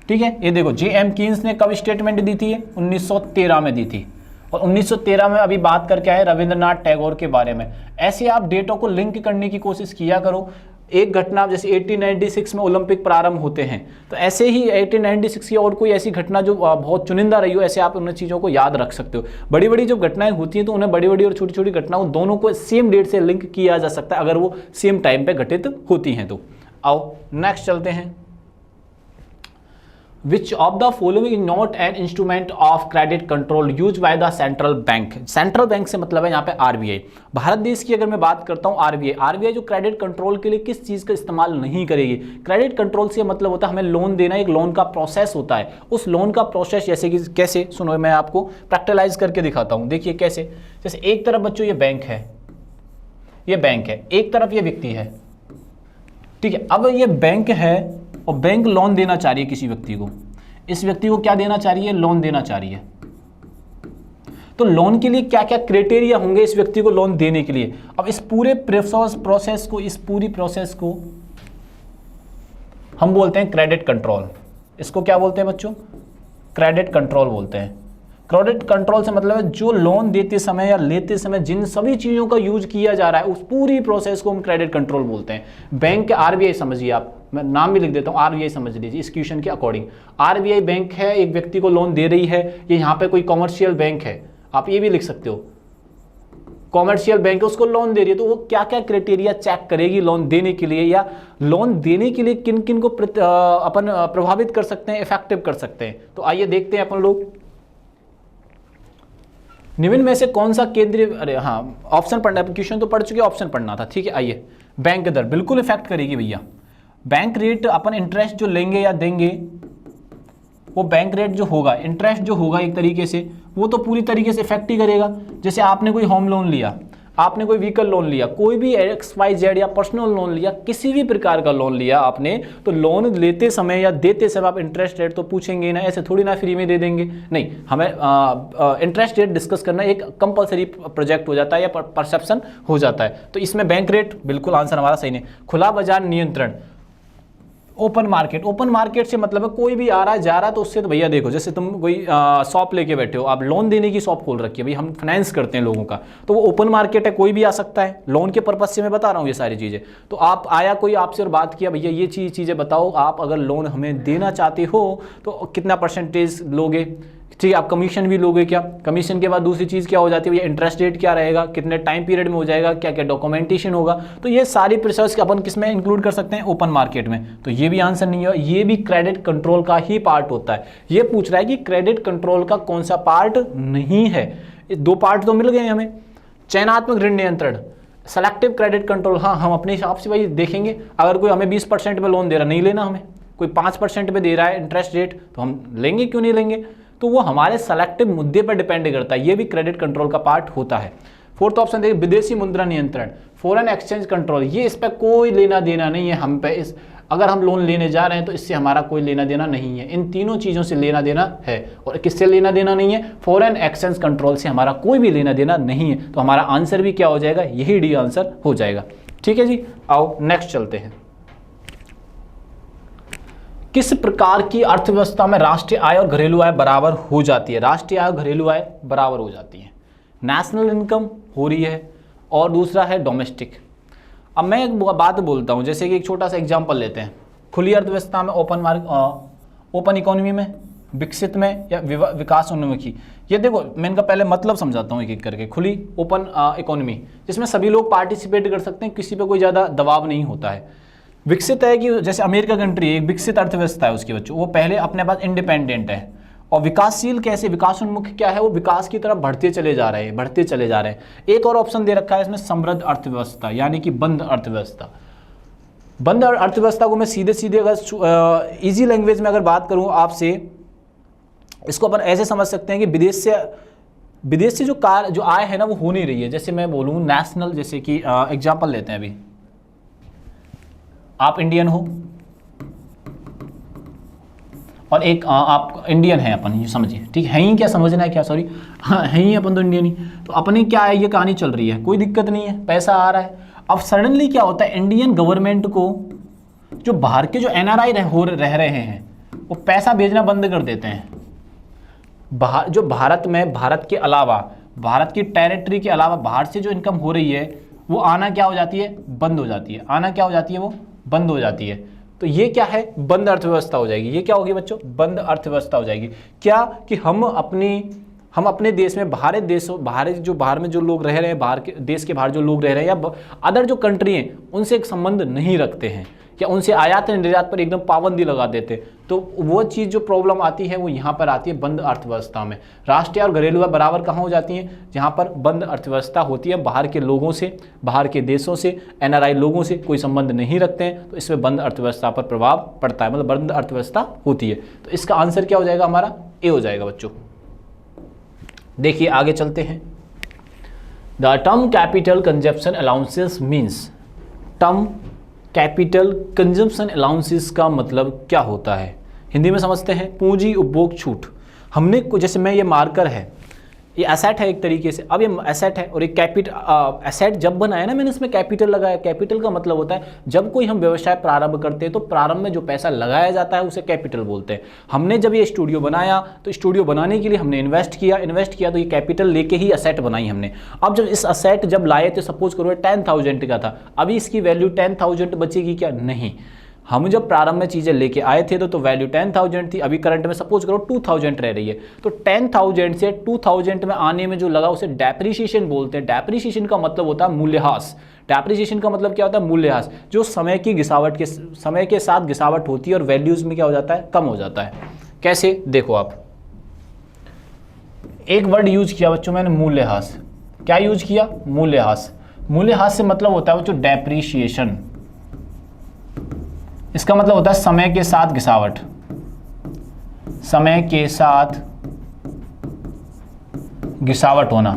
ठीक है। ये देखो जे.एम. कीन्स ने कब स्टेटमेंट दी थी? 1913 में दी थी। और 1913 में अभी बात करके आए रविंद्रनाथ टैगोर के बारे में। ऐसे आप डेटों को लिंक करने की कोशिश किया करो। एक घटना जैसे 1896 में ओलंपिक प्रारंभ होते हैं, तो ऐसे ही 1896 की और कोई ऐसी घटना जो बहुत चुनिंदा रही हो, ऐसे आप उन चीज़ों को याद रख सकते हो। बड़ी बड़ी जब घटनाएं होती हैं तो उन्हें बड़ी बड़ी और छोटी छोटी घटनाओं दोनों को सेम डेट से लिंक किया जा सकता है, अगर वो सेम टाइम पे घटित होती हैं तो। आओ नेक्स्ट चलते हैं। Which of the following is not an instrument of credit control used by the central bank? Central bank से मतलब है यहाँ पे आरबीआई। भारत देश की अगर मैं बात करता हूँ आरबीआई जो क्रेडिट कंट्रोल के लिए किस चीज़ का इस्तेमाल नहीं करेगी? क्रेडिट कंट्रोल से मतलब होता है हमें लोन देना, एक लोन का प्रोसेस होता है। उस लोन का प्रोसेस जैसे कि कैसे, सुनो मैं आपको प्रैक्टिकलाइज करके दिखाता हूँ। देखिए कैसे, जैसे एक तरफ बच्चों ये बैंक है, ये बैंक है, एक तरफ ये व्यक्ति है, ठीक है। अब ये बैंक है और बैंक लोन देना चाह रही है किसी व्यक्ति को। इस व्यक्ति को क्या देना चाह रही है? लोन देना चाह रही है। तो लोन के लिए क्या क्या क्राइटेरिया होंगे इस व्यक्ति को लोन देने के लिए? अब इस पूरे पूरी प्रोसेस को हम बोलते हैं क्रेडिट कंट्रोल। इसको क्या बोलते हैं बच्चों? क्रेडिट कंट्रोल बोलते हैं। क्रेडिट कंट्रोल से मतलब है जो लोन देते समय या लेते समय जिन सभी चीज़ों का यूज किया जा रहा है, उस पूरी प्रोसेस को हम क्रेडिट कंट्रोल बोलते हैं। बैंक के आरबीआई समझिए आप, मैं नाम भी लिख देता हूँ, आरबीआई समझ लीजिए इस क्वेश्चन के अकॉर्डिंग। आरबीआई बैंक है, एक व्यक्ति को लोन दे रही है। ये यहाँ पे कोई कॉमर्शियल बैंक है, आप ये भी लिख सकते हो, कॉमर्शियल बैंक है, उसको लोन दे रही है। तो वो क्या क्या क्राइटेरिया चेक करेगी लोन देने के लिए, या लोन देने के लिए किन किन को अपन प्रभावित कर सकते हैं, इफेक्टिव कर सकते हैं। तो आइए देखते हैं अपन लोग। निम्न में से कौन सा केंद्रीय, अरे हाँ ऑप्शन पढ़ना है, क्वेश्चन तो पढ़ चुके, ऑप्शन पढ़ना था, ठीक है। आइए, बैंक दर बिल्कुल इफेक्ट करेगी भैया। बैंक रेट अपन इंटरेस्ट जो लेंगे या देंगे, वो बैंक रेट जो होगा, इंटरेस्ट जो होगा एक तरीके से, वो तो पूरी तरीके से इफेक्ट ही करेगा। जैसे आपने कोई होम लोन लिया, आपने कोई व्हीकल लोन लिया, कोई भी XYZ या पर्सनल लोन लिया, किसी भी प्रकार का लोन लिया आपने, तो लोन लेते समय या देते समय आप इंटरेस्ट रेट तो पूछेंगे ना, ऐसे थोड़ी ना फ्री में दे देंगे। नहीं, हमें इंटरेस्ट रेट डिस्कस करना एक कंपलसरी प्रोजेक्ट हो जाता है या परसेप्शन हो जाता है। तो इसमें बैंक रेट बिल्कुल आंसर हमारा सही नहीं। खुला बाजार नियंत्रण, ओपन मार्केट से मतलब है कोई भी आ रहा है जा रहा है, तो उससे तो भैया देखो, जैसे तुम कोई शॉप लेके बैठे हो, आप लोन देने की शॉप खोल रखी है, भाई हम फाइनेंस करते हैं लोगों का, तो वो ओपन मार्केट है, कोई भी आ सकता है। लोन के पर्पज से मैं बता रहा हूँ ये सारी चीज़ें। तो आप आया कोई आपसे और बात किया, भैया ये चीज़ें बताओ, आप अगर लोन हमें देना चाहते हो तो कितना परसेंटेज लोगे, ठीक है, आप कमीशन भी लोगे क्या? कमीशन के बाद दूसरी चीज़ क्या हो जाती है, इंटरेस्ट रेट क्या रहेगा, कितने टाइम पीरियड में हो जाएगा, क्या क्या डॉक्यूमेंटेशन होगा। तो ये सारी प्रोसेस अपन किस में इंक्लूड कर सकते हैं? ओपन मार्केट में। तो ये भी आंसर नहीं है, ये भी क्रेडिट कंट्रोल का ही पार्ट होता है। ये पूछ रहा है कि क्रेडिट कंट्रोल का कौन सा पार्ट नहीं है। ये दो पार्ट तो मिल गए हमें। चयनात्मक ऋण नियंत्रण, सेलेक्टिव क्रेडिट कंट्रोल, हाँ हम अपने हिसाब से भाई देखेंगे, अगर कोई हमें 20% पे लोन दे रहा नहीं लेना हमें, कोई 5% पे दे रहा है इंटरेस्ट रेट तो हम लेंगे, क्यों नहीं लेंगे। तो वो हमारे सेलेक्टिव मुद्दे पर डिपेंड करता है, ये भी क्रेडिट कंट्रोल का पार्ट होता है। फोर्थ ऑप्शन देखिए विदेशी मुद्रा नियंत्रण, फॉरेन एक्सचेंज कंट्रोल, ये इस पर कोई लेना देना नहीं है हम पे, इस अगर हम लोन लेने जा रहे हैं तो इससे हमारा कोई लेना देना नहीं है। इन तीनों चीज़ों से लेना देना है। और किससे लेना देना नहीं है, फॉरेन एक्सचेंज कंट्रोल से हमारा कोई भी लेना देना नहीं है। तो हमारा आंसर भी क्या हो जाएगा, यही डी आंसर हो जाएगा। ठीक है जी, आओ नेक्स्ट चलते हैं। किस प्रकार की अर्थव्यवस्था में राष्ट्रीय आय और घरेलू आय बराबर हो जाती है। राष्ट्रीय आय और घरेलू आय बराबर हो जाती है, नेशनल इनकम हो रही है, और दूसरा है डोमेस्टिक। अब मैं एक बात बोलता हूँ, जैसे कि एक छोटा सा एग्जांपल लेते हैं, खुली अर्थव्यवस्था में, ओपन इकोनॉमी में, विकसित में, या विकास उन्मुखी। ये देखो मैं इनका पहले मतलब समझाता हूँ एक एक करके। खुली ओपन इकोनॉमी, जिसमें सभी लोग पार्टिसिपेट कर सकते हैं, किसी पे कोई ज़्यादा दबाव नहीं होता है। विकसित है कि जैसे अमेरिका कंट्री एक विकसित अर्थव्यवस्था है उसके बच्चों, वो पहले अपने पास इंडिपेंडेंट है। और विकासशील कैसे, विकासोन्मुख क्या है, वो विकास की तरफ बढ़ते चले जा रहे हैं। एक और ऑप्शन दे रखा है इसमें, समृद्ध अर्थव्यवस्था, यानी कि बंद अर्थव्यवस्था। बंद अर्थव्यवस्था को मैं सीधे अगर इजी लैंग्वेज में अगर बात करूं आपसे, इसको अपन ऐसे समझ सकते हैं कि विदेश से जो आय है ना वो हो नहीं रही है। जैसे मैं बोलूं नेशनल, जैसे कि एग्जांपल लेते हैं, अभी आप इंडियन हो और एक आप इंडियन है, अपन ये समझिए, ठीक है ही, क्या समझना है क्या, सॉरी हाँ है ही, अपन तो इंडियन ही। तो अपनी क्या है, ये कहानी चल रही है, कोई दिक्कत नहीं है, पैसा आ रहा है। अब सडनली क्या होता है, इंडियन गवर्नमेंट को जो बाहर के जो एनआरआई रह रहे हैं वो पैसा भेजना बंद कर देते हैं। जो भारत में, भारत के अलावा, भारत की टेरिटरी के अलावा बाहर से जो इनकम हो रही है वो आना क्या हो जाती है, बंद हो जाती है। आना क्या हो जाती है, वो बंद हो जाती है। तो ये क्या है, बंद अर्थव्यवस्था हो जाएगी। ये क्या होगी बच्चों, बंद अर्थव्यवस्था हो जाएगी। क्या कि हम अपने देश में, बाहर में जो लोग रह रहे हैं, बाहर के देश के बाहर जो लोग रह रहे हैं, या अदर जो कंट्री हैं उनसे एक संबंध नहीं रखते हैं, या उनसे आयात निर्यात पर एकदम पाबंदी लगा देते। तो वो चीज़ जो प्रॉब्लम आती है वो यहाँ पर आती है बंद अर्थव्यवस्था में। राष्ट्रीय और घरेलू आय बराबर कहाँ हो जाती हैं, जहाँ पर बंद अर्थव्यवस्था होती है, बाहर के लोगों से, बाहर के देशों से, एनआरआई लोगों से कोई संबंध नहीं रखते हैं, तो इसमें बंद अर्थव्यवस्था पर प्रभाव पड़ता है, मतलब बंद अर्थव्यवस्था होती है। तो इसका आंसर क्या हो जाएगा, हमारा ए हो जाएगा बच्चों। देखिए आगे चलते हैं। The term capital consumption allowances means, term capital consumption allowances का मतलब क्या होता है, हिंदी में समझते हैं, पूंजी उपभोग छूट। हमने जैसे मैं ये मार्कर है, ये एसेट है एक तरीके से। अब ये एसेट है और एक एसेट जब बनाया ना मैंने, इसमें कैपिटल लगाया। कैपिटल का मतलब होता है जब कोई हम व्यवसाय प्रारंभ करते हैं तो प्रारंभ में जो पैसा लगाया जाता है उसे कैपिटल बोलते हैं। हमने जब ये स्टूडियो बनाया तो स्टूडियो बनाने के लिए हमने इन्वेस्ट किया तो ये कैपिटल लेके ही असेट बनाई हमने। अब जब इस असेट जब लाए थे, सपोज करो 10,000 का था, अभी इसकी वैल्यू 10,000 बचेगी क्या, नहीं। हम जब प्रारंभ में चीज़ें लेके आए थे तो वैल्यू 10,000 थी, अभी करंट में सपोज करो 2,000 रह रही है। तो 10,000 से 2,000 में आने में जो लगा उसे डेप्रिसिएशन बोलते हैं। डेप्रिसिएशन का मतलब होता है मूल्यह्रास। डेप्रिसिएशन का मतलब क्या होता है, मूल्यह्रास, जो समय के साथ गिरावट होती है और वैल्यूज में क्या हो जाता है, कम हो जाता है। कैसे, देखो आप, एक वर्ड यूज किया बच्चों मैंने, मूल्यह्रास। क्या यूज किया, मूल्यह्रास। मूल्यह्रास से मतलब होता है बच्चों डेप्रिसिएशन। इसका मतलब होता है समय के साथ गिरावट, समय के साथ गिरावट होना,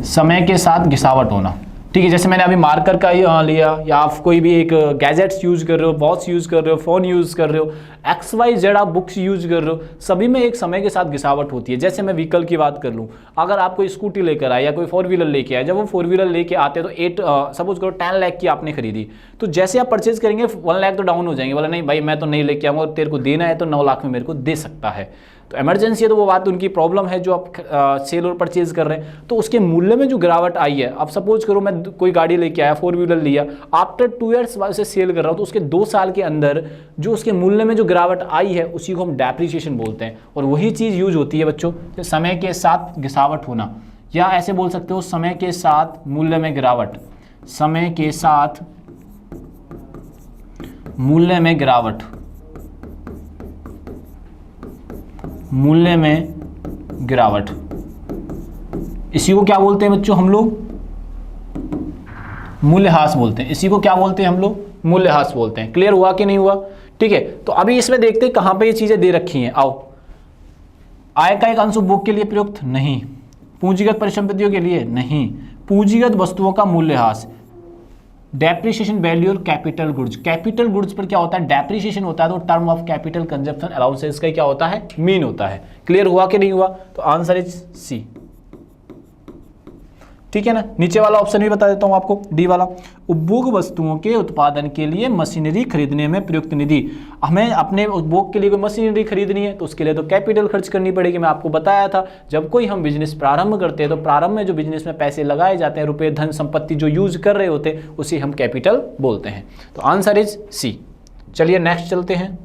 समय के साथ गिरावट होना। ठीक है, जैसे मैंने अभी मार्कर का लिया, या आप कोई भी एक गैजेट्स यूज कर रहे हो, वॉच यूज कर रहे हो, फोन यूज कर रहे हो, XYZ आप बुक्स यूज कर रहे हो, सभी में एक समय के साथ गिरावट होती है। जैसे मैं व्हीकल की बात कर लूँ, अगर आप कोई स्कूटी लेकर आए या कोई 4 व्हीलर लेके आए, जब वो 4 व्हीलर लेके आते हैं तो सपोज करो 10 लाख की आपने खरीदी, तो जैसे आप परचेज करेंगे 1 लाख तो डाउन हो जाएंगे, बोला नहीं भाई मैं तो नहीं लेके आऊँगा, तेरे को देना है तो 9 लाख में मेरे को दे सकता है। तो इमरजेंसी है तो वो बात उनकी प्रॉब्लम है जो आप सेल और परचेज कर रहे हैं, तो उसके मूल्य में जो गिरावट आई है। अब सपोज करो मैं कोई गाड़ी लेके आया, 4 व्हीलर लिया, आफ्टर 2 ईयर्स बाद उसे सेल कर रहा हूँ, तो उसके 2 साल के अंदर जो उसके मूल्य में जो गिरावट आई है उसी को हम डेप्रिसिएशन बोलते हैं। और वही चीज़ यूज होती है बच्चों, समय के साथ गिरावट होना, या ऐसे बोल सकते हो समय के साथ मूल्य में गिरावट, समय के साथ मूल्य में गिरावट, मूल्य में गिरावट। इसी को क्या बोलते हैं बच्चों हम लोग? मूल्यह्रास बोलते हैं। इसी को क्या बोलते हैं हम लोग? मूल्यह्रास बोलते हैं। क्लियर हुआ कि नहीं हुआ? ठीक है, तो अभी इसमें देखते हैं कहां पे ये चीजें दे रखी हैं। आओ, आय का एक अंश उपभोग के लिए प्रयुक्त नहीं, पूंजीगत परिसंपत्तियों के लिए नहीं, पूंजीगत वस्तुओं का मूल्यह्रास, डेप्रिसिएशन वैल्यू और कैपिटल गुड्स। कैपिटल गुड्स पर क्या होता है? डेप्रिसिएशन होता है, तो term of capital consumption allowances का क्या होता है? मीन होता है। क्लियर हुआ कि नहीं हुआ? तो आंसर इज सी। ठीक है ना। नीचे वाला ऑप्शन भी बता देता हूं आपको, डी वाला, उपभोग वस्तुओं के उत्पादन के लिए मशीनरी खरीदने में प्रयुक्त निधि। हमें अपने उपभोग के लिए कोई मशीनरी खरीदनी है तो उसके लिए तो कैपिटल खर्च करनी पड़ेगी। मैं आपको बताया था, जब कोई हम बिजनेस प्रारंभ करते हैं तो प्रारंभ में जो बिजनेस में पैसे लगाए जाते हैं, रुपए, धन, संपत्ति जो यूज कर रहे होते हैं, उसे हम कैपिटल बोलते हैं। तो आंसर इज सी। चलिए नेक्स्ट चलते हैं।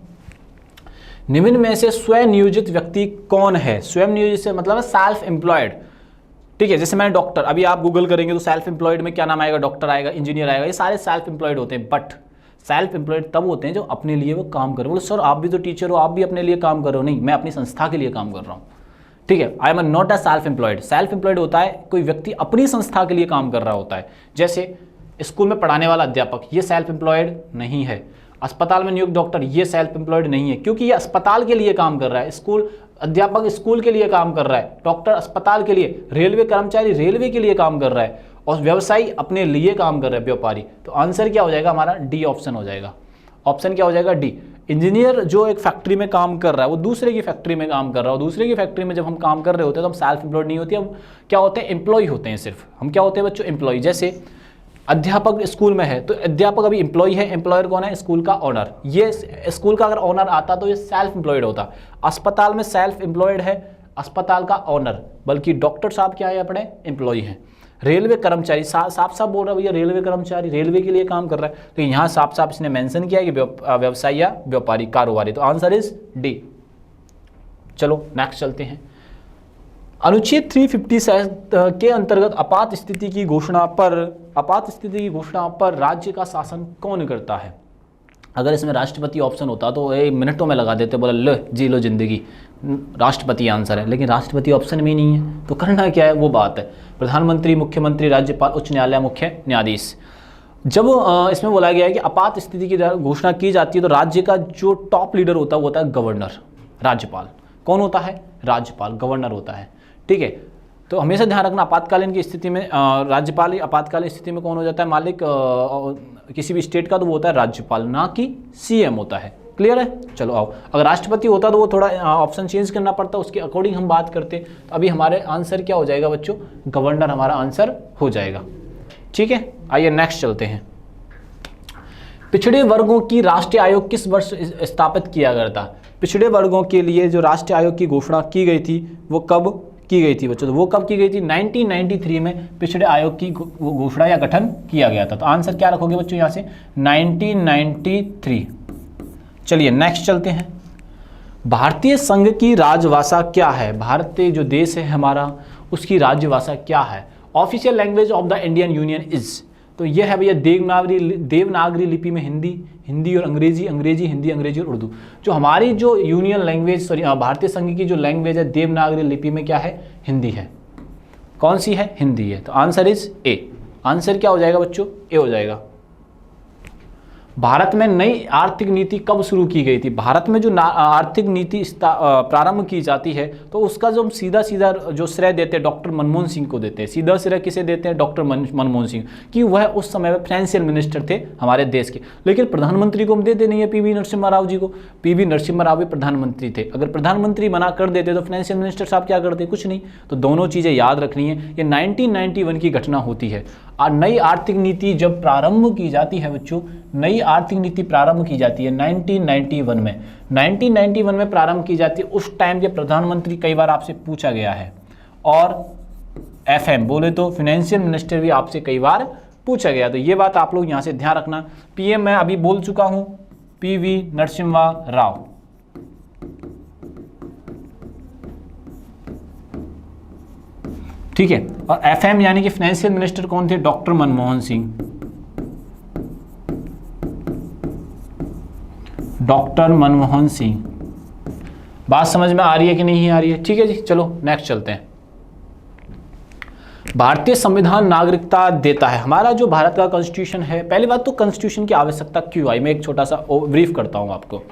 निम्न में से स्वयं नियोजित व्यक्ति कौन है? स्वयं नियोजित से मतलब है सेल्फ एम्प्लॉयड। ठीक है, जैसे मैं डॉक्टर, अभी आप गूगल करेंगे तो सेल्फ एम्प्लॉयड में क्या नाम आएगा? डॉक्टर आएगा, इंजीनियर आएगा, ये सारे सेल्फ एम्प्लॉयड होते हैं। बट सेल्फ एम्प्लॉयड तब होते हैं जो अपने लिए वो काम कर रहे हो। बोले सर आप भी तो टीचर हो, आप भी अपने लिए काम कर रहे हो। नहीं, मैं अपनी संस्था के लिए काम कर रहा हूँ। ठीक है, I am not a self employed. Self employed होता है कोई व्यक्ति अपनी संस्था के लिए काम कर रहा होता है। जैसे स्कूल में पढ़ाने वाला अध्यापक, ये सेल्फ एम्प्लॉयड नहीं है। अस्पताल में नियुक्त डॉक्टर, ये सेल्फ एम्प्लॉयड नहीं है, क्योंकि ये अस्पताल के लिए काम कर रहा है। स्कूल अध्यापक स्कूल के लिए काम कर रहा है, डॉक्टर अस्पताल के लिए, रेलवे कर्मचारी रेलवे के लिए काम कर रहा है, और व्यवसायी अपने लिए काम कर रहा है, व्यापारी। तो आंसर क्या हो जाएगा हमारा? डी ऑप्शन हो जाएगा। ऑप्शन क्या हो जाएगा? डी। इंजीनियर जो एक फैक्ट्री में काम कर रहा है, वो दूसरे की फैक्ट्री में काम कर रहा है, और दूसरे की फैक्ट्री में जब हम काम कर रहे होते हैं तो हम सेल्फ एम्प्लॉयड नहीं होते, हम क्या होते हैं? एम्प्लॉय होते हैं। सिर्फ हम क्या होते हैं बच्चों? एम्प्लॉय। जैसे अध्यापक स्कूल में है तो अध्यापक अभी एम्प्लॉय है, एम्प्लॉयर कौन है? स्कूल का ओनर। ये स्कूल का अगर ओनर आता तो ये सेल्फ एम्प्लॉयड होता। अस्पताल में सेल्फ एम्प्लॉयड है अस्पताल का ओनर, बल्कि डॉक्टर साहब क्या है? अपने एम्प्लॉय हैं। रेलवे कर्मचारी, साफ साफ बोल रहा है भैया, रेलवे कर्मचारी रेलवे के लिए काम कर रहा है, तो यहाँ साफ साफ इसने मेंशन किया है कि व्यवसाय या व्यापारी, कारोबारी। तो आंसर इज डी। चलो नेक्स्ट चलते हैं। अनुच्छेद 357 के अंतर्गत आपात स्थिति की घोषणा पर राज्य का शासन कौन करता है? अगर इसमें राष्ट्रपति ऑप्शन होता तो एक मिनटों में लगा देते, बोला लो जी लो जिंदगी, राष्ट्रपति आंसर है। लेकिन राष्ट्रपति ऑप्शन में नहीं है, तो करना क्या है? वो बात है प्रधानमंत्री, मुख्यमंत्री, राज्यपाल, उच्च न्यायालय, मुख्य न्यायाधीश। जब इसमें बोला गया है कि आपात स्थिति की घोषणा की जाती है तो राज्य का जो टॉप लीडर होता है वो होता है गवर्नर, राज्यपाल। कौन होता है? राज्यपाल, गवर्नर होता है। ठीक है, तो हमेशा ध्यान रखना आपातकालीन की स्थिति में राज्यपाल, आपातकालीन स्थिति में कौन हो जाता है मालिक किसी भी स्टेट का? तो वो होता है राज्यपाल, ना कि सीएम होता है। क्लियर है? चलो आओ, अगर राष्ट्रपति होता तो वो थोड़ा ऑप्शन चेंज करना पड़ता, उसके अकॉर्डिंग हम बात करते। तो अभी हमारे आंसर क्या हो जाएगा बच्चों? गवर्नर हमारा आंसर हो जाएगा। ठीक है, आइए नेक्स्ट चलते हैं। पिछड़े वर्गों की राष्ट्रीय आयोग किस वर्ष स्थापित किया गया था? पिछड़े वर्गों के लिए जो राष्ट्रीय आयोग की घोषणा की गई थी वो कब की गई थी बच्चों? तो वो कब की गई थी? 1993 में पिछड़े आयोग की घोषणा या गठन किया गया था। तो आंसर क्या रखोगे बच्चों यहाँ से? 1993। चलिए नेक्स्ट चलते हैं। भारतीय संघ की राजभाषा क्या है? भारतीय जो देश है हमारा, उसकी राजभाषा क्या है? Official language of the Indian union is, तो यह है भैया देवनागरी लिपि में हिंदी और अंग्रेजी, हिंदी, अंग्रेजी और उर्दू। जो हमारी जो यूनियन लैंग्वेज, सॉरी भारतीय संघ की जो लैंग्वेज है देवनागरी लिपि में क्या है? हिंदी है। कौन सी है? हिंदी है। तो आंसर इज ए। आंसर क्या हो जाएगा बच्चों? ए हो जाएगा। भारत में नई आर्थिक नीति कब शुरू की गई थी? भारत में जो आर्थिक नीति प्रारंभ की जाती है तो उसका जो हम सीधा जो श्रेय देते हैं डॉक्टर मनमोहन सिंह को देते हैं। सीधा श्रेय किसे देते हैं? डॉक्टर मनमोहन सिंह, कि वह उस समय में फाइनेंशियल मिनिस्टर थे हमारे देश के। लेकिन प्रधानमंत्री को हम देते नहीं है पीवी नरसिम्हा राव जी को। पीवी नरसिम्हा राव भी प्रधानमंत्री थे। अगर प्रधानमंत्री मना कर देते तो फाइनेंशियल मिनिस्टर साहब क्या करते? कुछ नहीं। तो दोनों चीज़ें याद रखनी है। ये 1991 की घटना होती है। और नई आर्थिक नीति जब प्रारंभ की जाती है बच्चों, नई आर्थिक नीति प्रारंभ की जाती है 1991 में। 1991 में प्रारंभ की जाती है। उस टाइम के प्रधानमंत्री कई बार आपसे पूछा गया है, और एफएम बोले तो फाइनेंशियल मिनिस्टर भी आपसे कई बार पूछा गया। तो ये बात आप लोग यहाँ से ध्यान रखना। पीएम मैं अभी बोल चुका हूँ, पीवी नरसिम्हा राव। ठीक है, और एफएम यानी कि फाइनेंशियल मिनिस्टर कौन थे? डॉक्टर मनमोहन सिंह। डॉक्टर मनमोहन सिंह। बात समझ में आ रही है कि नहीं आ रही है? ठीक है जी, चलो नेक्स्ट चलते हैं। भारतीय संविधान नागरिकता देता है। हमारा जो भारत का कॉन्स्टिट्यूशन है, पहली बात तो कॉन्स्टिट्यूशन की आवश्यकता क्यों आई, मैं एक छोटा सा ब्रीफ करता हूँ आपको।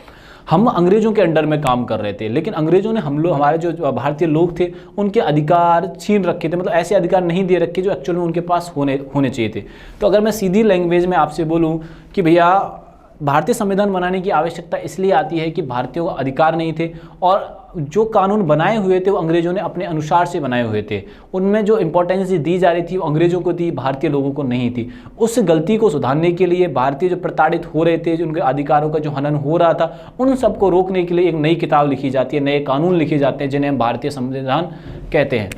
हम अंग्रेजों के अंडर में काम कर रहे थे, लेकिन अंग्रेजों ने हमारे जो भारतीय लोग थे उनके अधिकार छीन रखे थे, मतलब ऐसे अधिकार नहीं दे रखे जो एक्चुअल में उनके पास होने चाहिए थे। तो अगर मैं सीधी लैंग्वेज में आपसे बोलूँ कि भैया भारतीय संविधान बनाने की आवश्यकता इसलिए आती है कि भारतीयों को अधिकार नहीं थे, और जो कानून बनाए हुए थे वो अंग्रेजों ने अपने अनुसार से बनाए हुए थे। उनमें जो इंपॉर्टेंस दी जा रही थी वो अंग्रेजों को थी, भारतीय लोगों को नहीं थी। उस गलती को सुधारने के लिए भारतीय जो प्रताड़ित हो रहे थे, जो उनके अधिकारों का जो हनन हो रहा था, उन सबको रोकने के लिए एक नई किताब लिखी जाती है, नए कानून लिखे जाते हैं, जिन्हें हम भारतीय संविधान कहते हैं।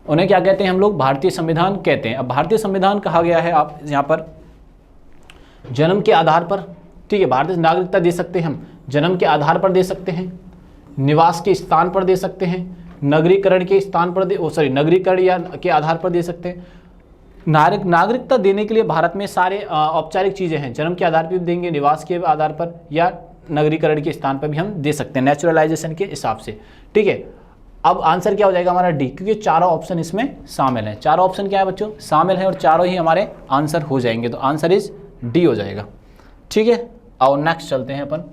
उन्हें क्या कहते हैं हम लोग? भारतीय संविधान कहते हैं। अब भारतीय संविधान कहा गया है, आप यहाँ पर जन्म के आधार पर, ठीक है, भारतीय नागरिकता दे सकते हैं हम, जन्म के आधार पर दे सकते हैं, निवास के स्थान पर दे सकते हैं, नगरीकरण के स्थान पर नगरीकरण या के आधार पर दे सकते हैं। नागरिकता देने के लिए भारत में सारे औपचारिक चीज़ें हैं, जन्म के आधार पर भी देंगे, निवास के आधार पर या नगरीकरण के स्थान पर भी हम दे सकते हैं, नेचुरलाइजेशन के हिसाब से। ठीक है, अब आंसर क्या हो जाएगा हमारा? डी, क्योंकि चारों ऑप्शन इसमें शामिल हैं। चारों ऑप्शन क्या है बच्चों? शामिल हैं, और चारों ही हमारे आंसर हो जाएंगे, तो आंसर इज डी हो जाएगा। ठीक है, और नेक्स्ट चलते हैं अपन।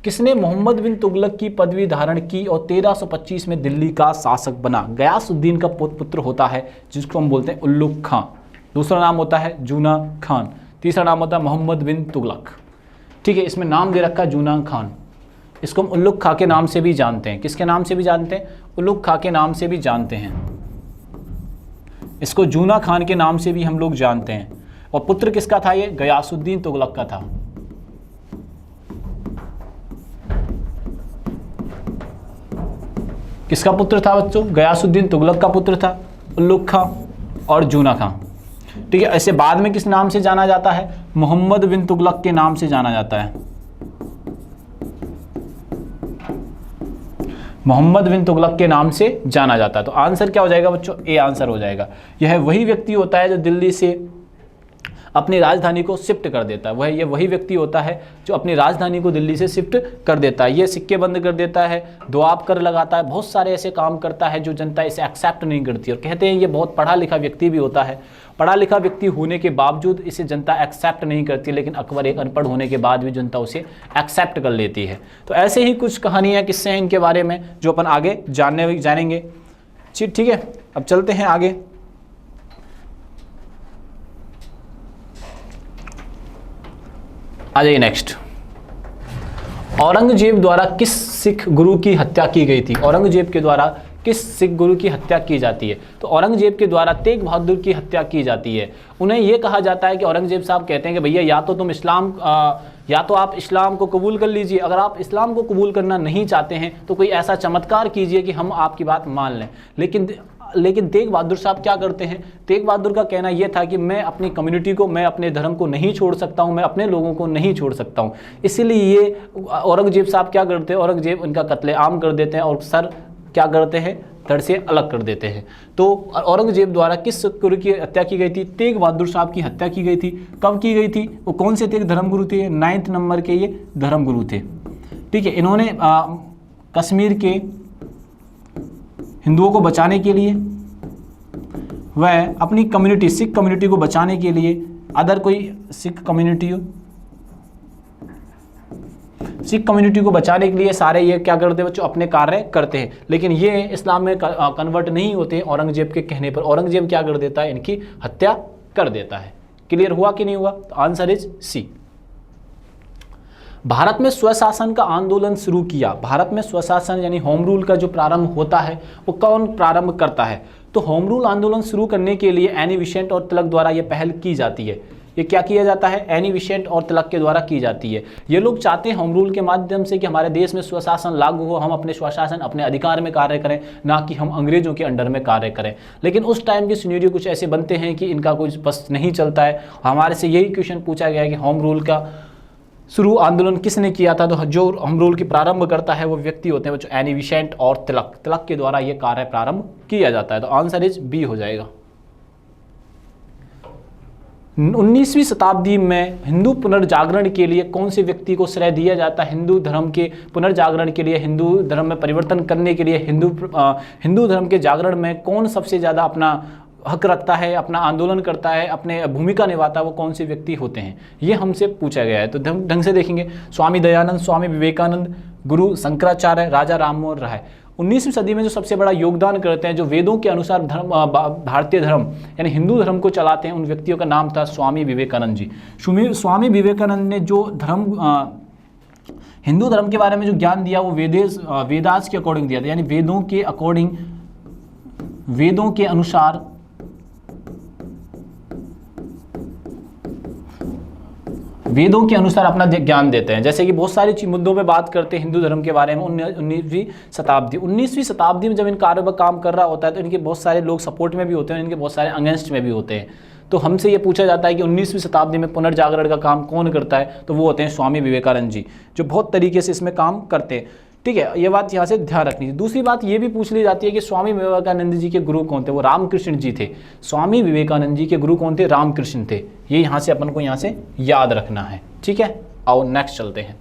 किसने मोहम्मद बिन तुगलक की पदवी धारण की और 1325 में दिल्ली का शासक बना? गयासुद्दीन का पुत्र होता है, जिसको हम बोलते हैं उल्लुग खां। दूसरा नाम होता है जूना खान, तीसरा नाम होता है मोहम्मद बिन तुगलक। ठीक है, इसमें नाम दे रखा है जूना खान। इसको हम उल्लुग खां के नाम से भी जानते हैं। किसके नाम से भी जानते हैं? उल्लुग खां के नाम से भी जानते हैं। इसको जूना खान के नाम से भी हम लोग जानते हैं। और पुत्र किसका था? ये गयासुद्दीन तुगलक का था। किसका पुत्र था बच्चों? गयासुद्दीन तुगलक का पुत्र था उल्लुग खां और जूना खां। ठीक है, ऐसे बाद में किस नाम से जाना जाता है? मोहम्मद बिन तुगलक के नाम से जाना जाता है। मोहम्मद बिन तुगलक के नाम से जाना जाता है। तो आंसर क्या हो जाएगा बच्चों? ए आंसर हो जाएगा। यह वही व्यक्ति होता है जो दिल्ली से अपनी राजधानी को शिफ्ट कर देता है। ये वही व्यक्ति होता है जो अपनी राजधानी को दिल्ली से शिफ्ट कर देता है। ये सिक्के बंद कर देता है, दुआब कर लगाता है, बहुत सारे ऐसे काम करता है जो जनता इसे एक्सेप्ट नहीं करती। और कहते हैं ये बहुत पढ़ा लिखा व्यक्ति भी होता है। पढ़ा लिखा व्यक्ति होने के बावजूद इसे जनता एक्सेप्ट नहीं करती, लेकिन अकबर एक अनपढ़ होने के बाद भी जनता उसे एक्सेप्ट कर लेती है। तो ऐसे ही कुछ कहानियाँ, किस्से हैं इनके बारे में जो अपन आगे जानेंगे। ठीक है, अब चलते हैं आगे। आ जाइए नेक्स्ट। औरंगजेब द्वारा किस सिख गुरु की हत्या की गई थी? औरंगजेब के द्वारा किस सिख गुरु की हत्या की जाती है? तो औरंगजेब के द्वारा तेग बहादुर की हत्या की जाती है। उन्हें यह कहा जाता है कि औरंगजेब साहब कहते हैं कि भैया या तो आप इस्लाम को कबूल कर लीजिए, अगर आप इस्लाम को कबूल करना नहीं चाहते हैं तो कोई ऐसा चमत्कार कीजिए कि हम आपकी बात मान लें। लेकिन तेग बहादुर साहब क्या करते हैं? तेग बहादुर का कहना यह था कि मैं अपनी कम्युनिटी को, मैं अपने धर्म को नहीं छोड़ सकता हूं, मैं अपने लोगों को नहीं छोड़ सकता हूं। इसीलिए ये औरंगजेब साहब क्या करते हैं? औरंगजेब उनका कत्लेआम कर देते हैं और सर क्या करते हैं? धड़ से अलग कर देते हैं। तो औरंगजेब द्वारा किस गुरु की हत्या की गई थी? तेग बहादुर साहब की हत्या की गई थी। कब की गई थी? वो कौन से थे? धर्मगुरु थे, 9th नंबर के ये धर्मगुरु थे। ठीक है, इन्होंने कश्मीर के हिंदुओं को बचाने के लिए, वह अपनी कम्युनिटी, सिख कम्युनिटी को बचाने के लिए, अदर कोई सिख कम्युनिटी को बचाने के लिए सारे ये क्या करते हैं बच्चों? अपने कार्य करते हैं। लेकिन ये इस्लाम में कन्वर्ट नहीं होते औरंगजेब के कहने पर। औरंगजेब क्या कर देता है? इनकी हत्या कर देता है। क्लियर हुआ कि नहीं हुआ? तो आंसर इज सी। भारत में स्वशासन का आंदोलन शुरू किया। भारत में स्वशासन यानी होम रूल का जो प्रारंभ होता है वो कौन प्रारंभ करता है? तो होम रूल आंदोलन शुरू करने के लिए एनी बेसेंट और तिलक द्वारा ये पहल की जाती है। ये क्या किया जाता है? एनी बेसेंट और तिलक के द्वारा की जाती है। ये लोग चाहते हैं होम रूल के माध्यम से कि हमारे देश में स्वशासन लागू हो, हम अपने स्वशासन, अपने अधिकार में कार्य करें, ना कि हम अंग्रेजों के अंडर में कार्य करें। लेकिन उस टाइम के सिनेरियो कुछ ऐसे बनते हैं कि इनका कुछ बस नहीं चलता है। हमारे से यही क्वेश्चन पूछा गया है कि होम रूल का शुरू आंदोलन किसने किया था? तो जो होम रूल की प्रारंभ करता है वो व्यक्ति होते हैं बच्चों एनी बेसेंट और तिलक के द्वारा ये कार्य प्रारंभ किया जाता है। तो आंसर इज बी हो जाएगा। 19वीं शताब्दी में हिंदू पुनर्जागरण के लिए कौन से व्यक्ति को श्रेय दिया जाता है? हिंदू धर्म के पुनर्जागरण के लिए, हिंदू धर्म में परिवर्तन करने के लिए, हिंदू धर्म के जागरण में कौन सबसे ज़्यादा अपना हक रखता है, अपना आंदोलन करता है, अपने भूमिका निभाता है, वो कौन से व्यक्ति होते हैं? ये हमसे पूछा गया है। तो ढंग से देखेंगे, स्वामी दयानंद, स्वामी विवेकानंद, गुरु शंकराचार्य, राजा राममोहन राय। 19वीं सदी में जो सबसे बड़ा योगदान करते हैं, जो वेदों के अनुसार धर्म, भारतीय धर्म यानी हिंदू धर्म को चलाते हैं, उन व्यक्तियों का नाम था स्वामी विवेकानंद जी। स्वामी विवेकानंद ने जो हिंदू धर्म के बारे में जो ज्ञान दिया वो वेदास के अकॉर्डिंग दिया था, यानी वेदों के अकॉर्डिंग, वेदों के अनुसार वेदों के अनुसार अपना ज्ञान देते हैं। जैसे कि बहुत सारे मुद्दों पे बात करते हैं हिंदू धर्म के बारे में। 19वीं शताब्दी में जब इन कार्य पर काम कर रहा होता है तो इनके बहुत सारे लोग सपोर्ट में भी होते हैं, इनके बहुत सारे अगेंस्ट में भी होते हैं। तो हमसे ये पूछा जाता है कि 19वीं शताब्दी में पुनर्जागरण का काम कौन करता है, तो वो होते हैं स्वामी विवेकानंद जी, जो बहुत तरीके से इसमें काम करते हैं। ठीक है, ये बात यहाँ से ध्यान रखनी है। दूसरी बात ये भी पूछ ली जाती है कि स्वामी विवेकानंद जी के गुरु कौन थे? वो रामकृष्ण जी थे। स्वामी विवेकानंद जी के गुरु कौन थे? रामकृष्ण थे। ये यहाँ से अपन को यहाँ से याद रखना है। ठीक है, आओ नेक्स्ट चलते हैं।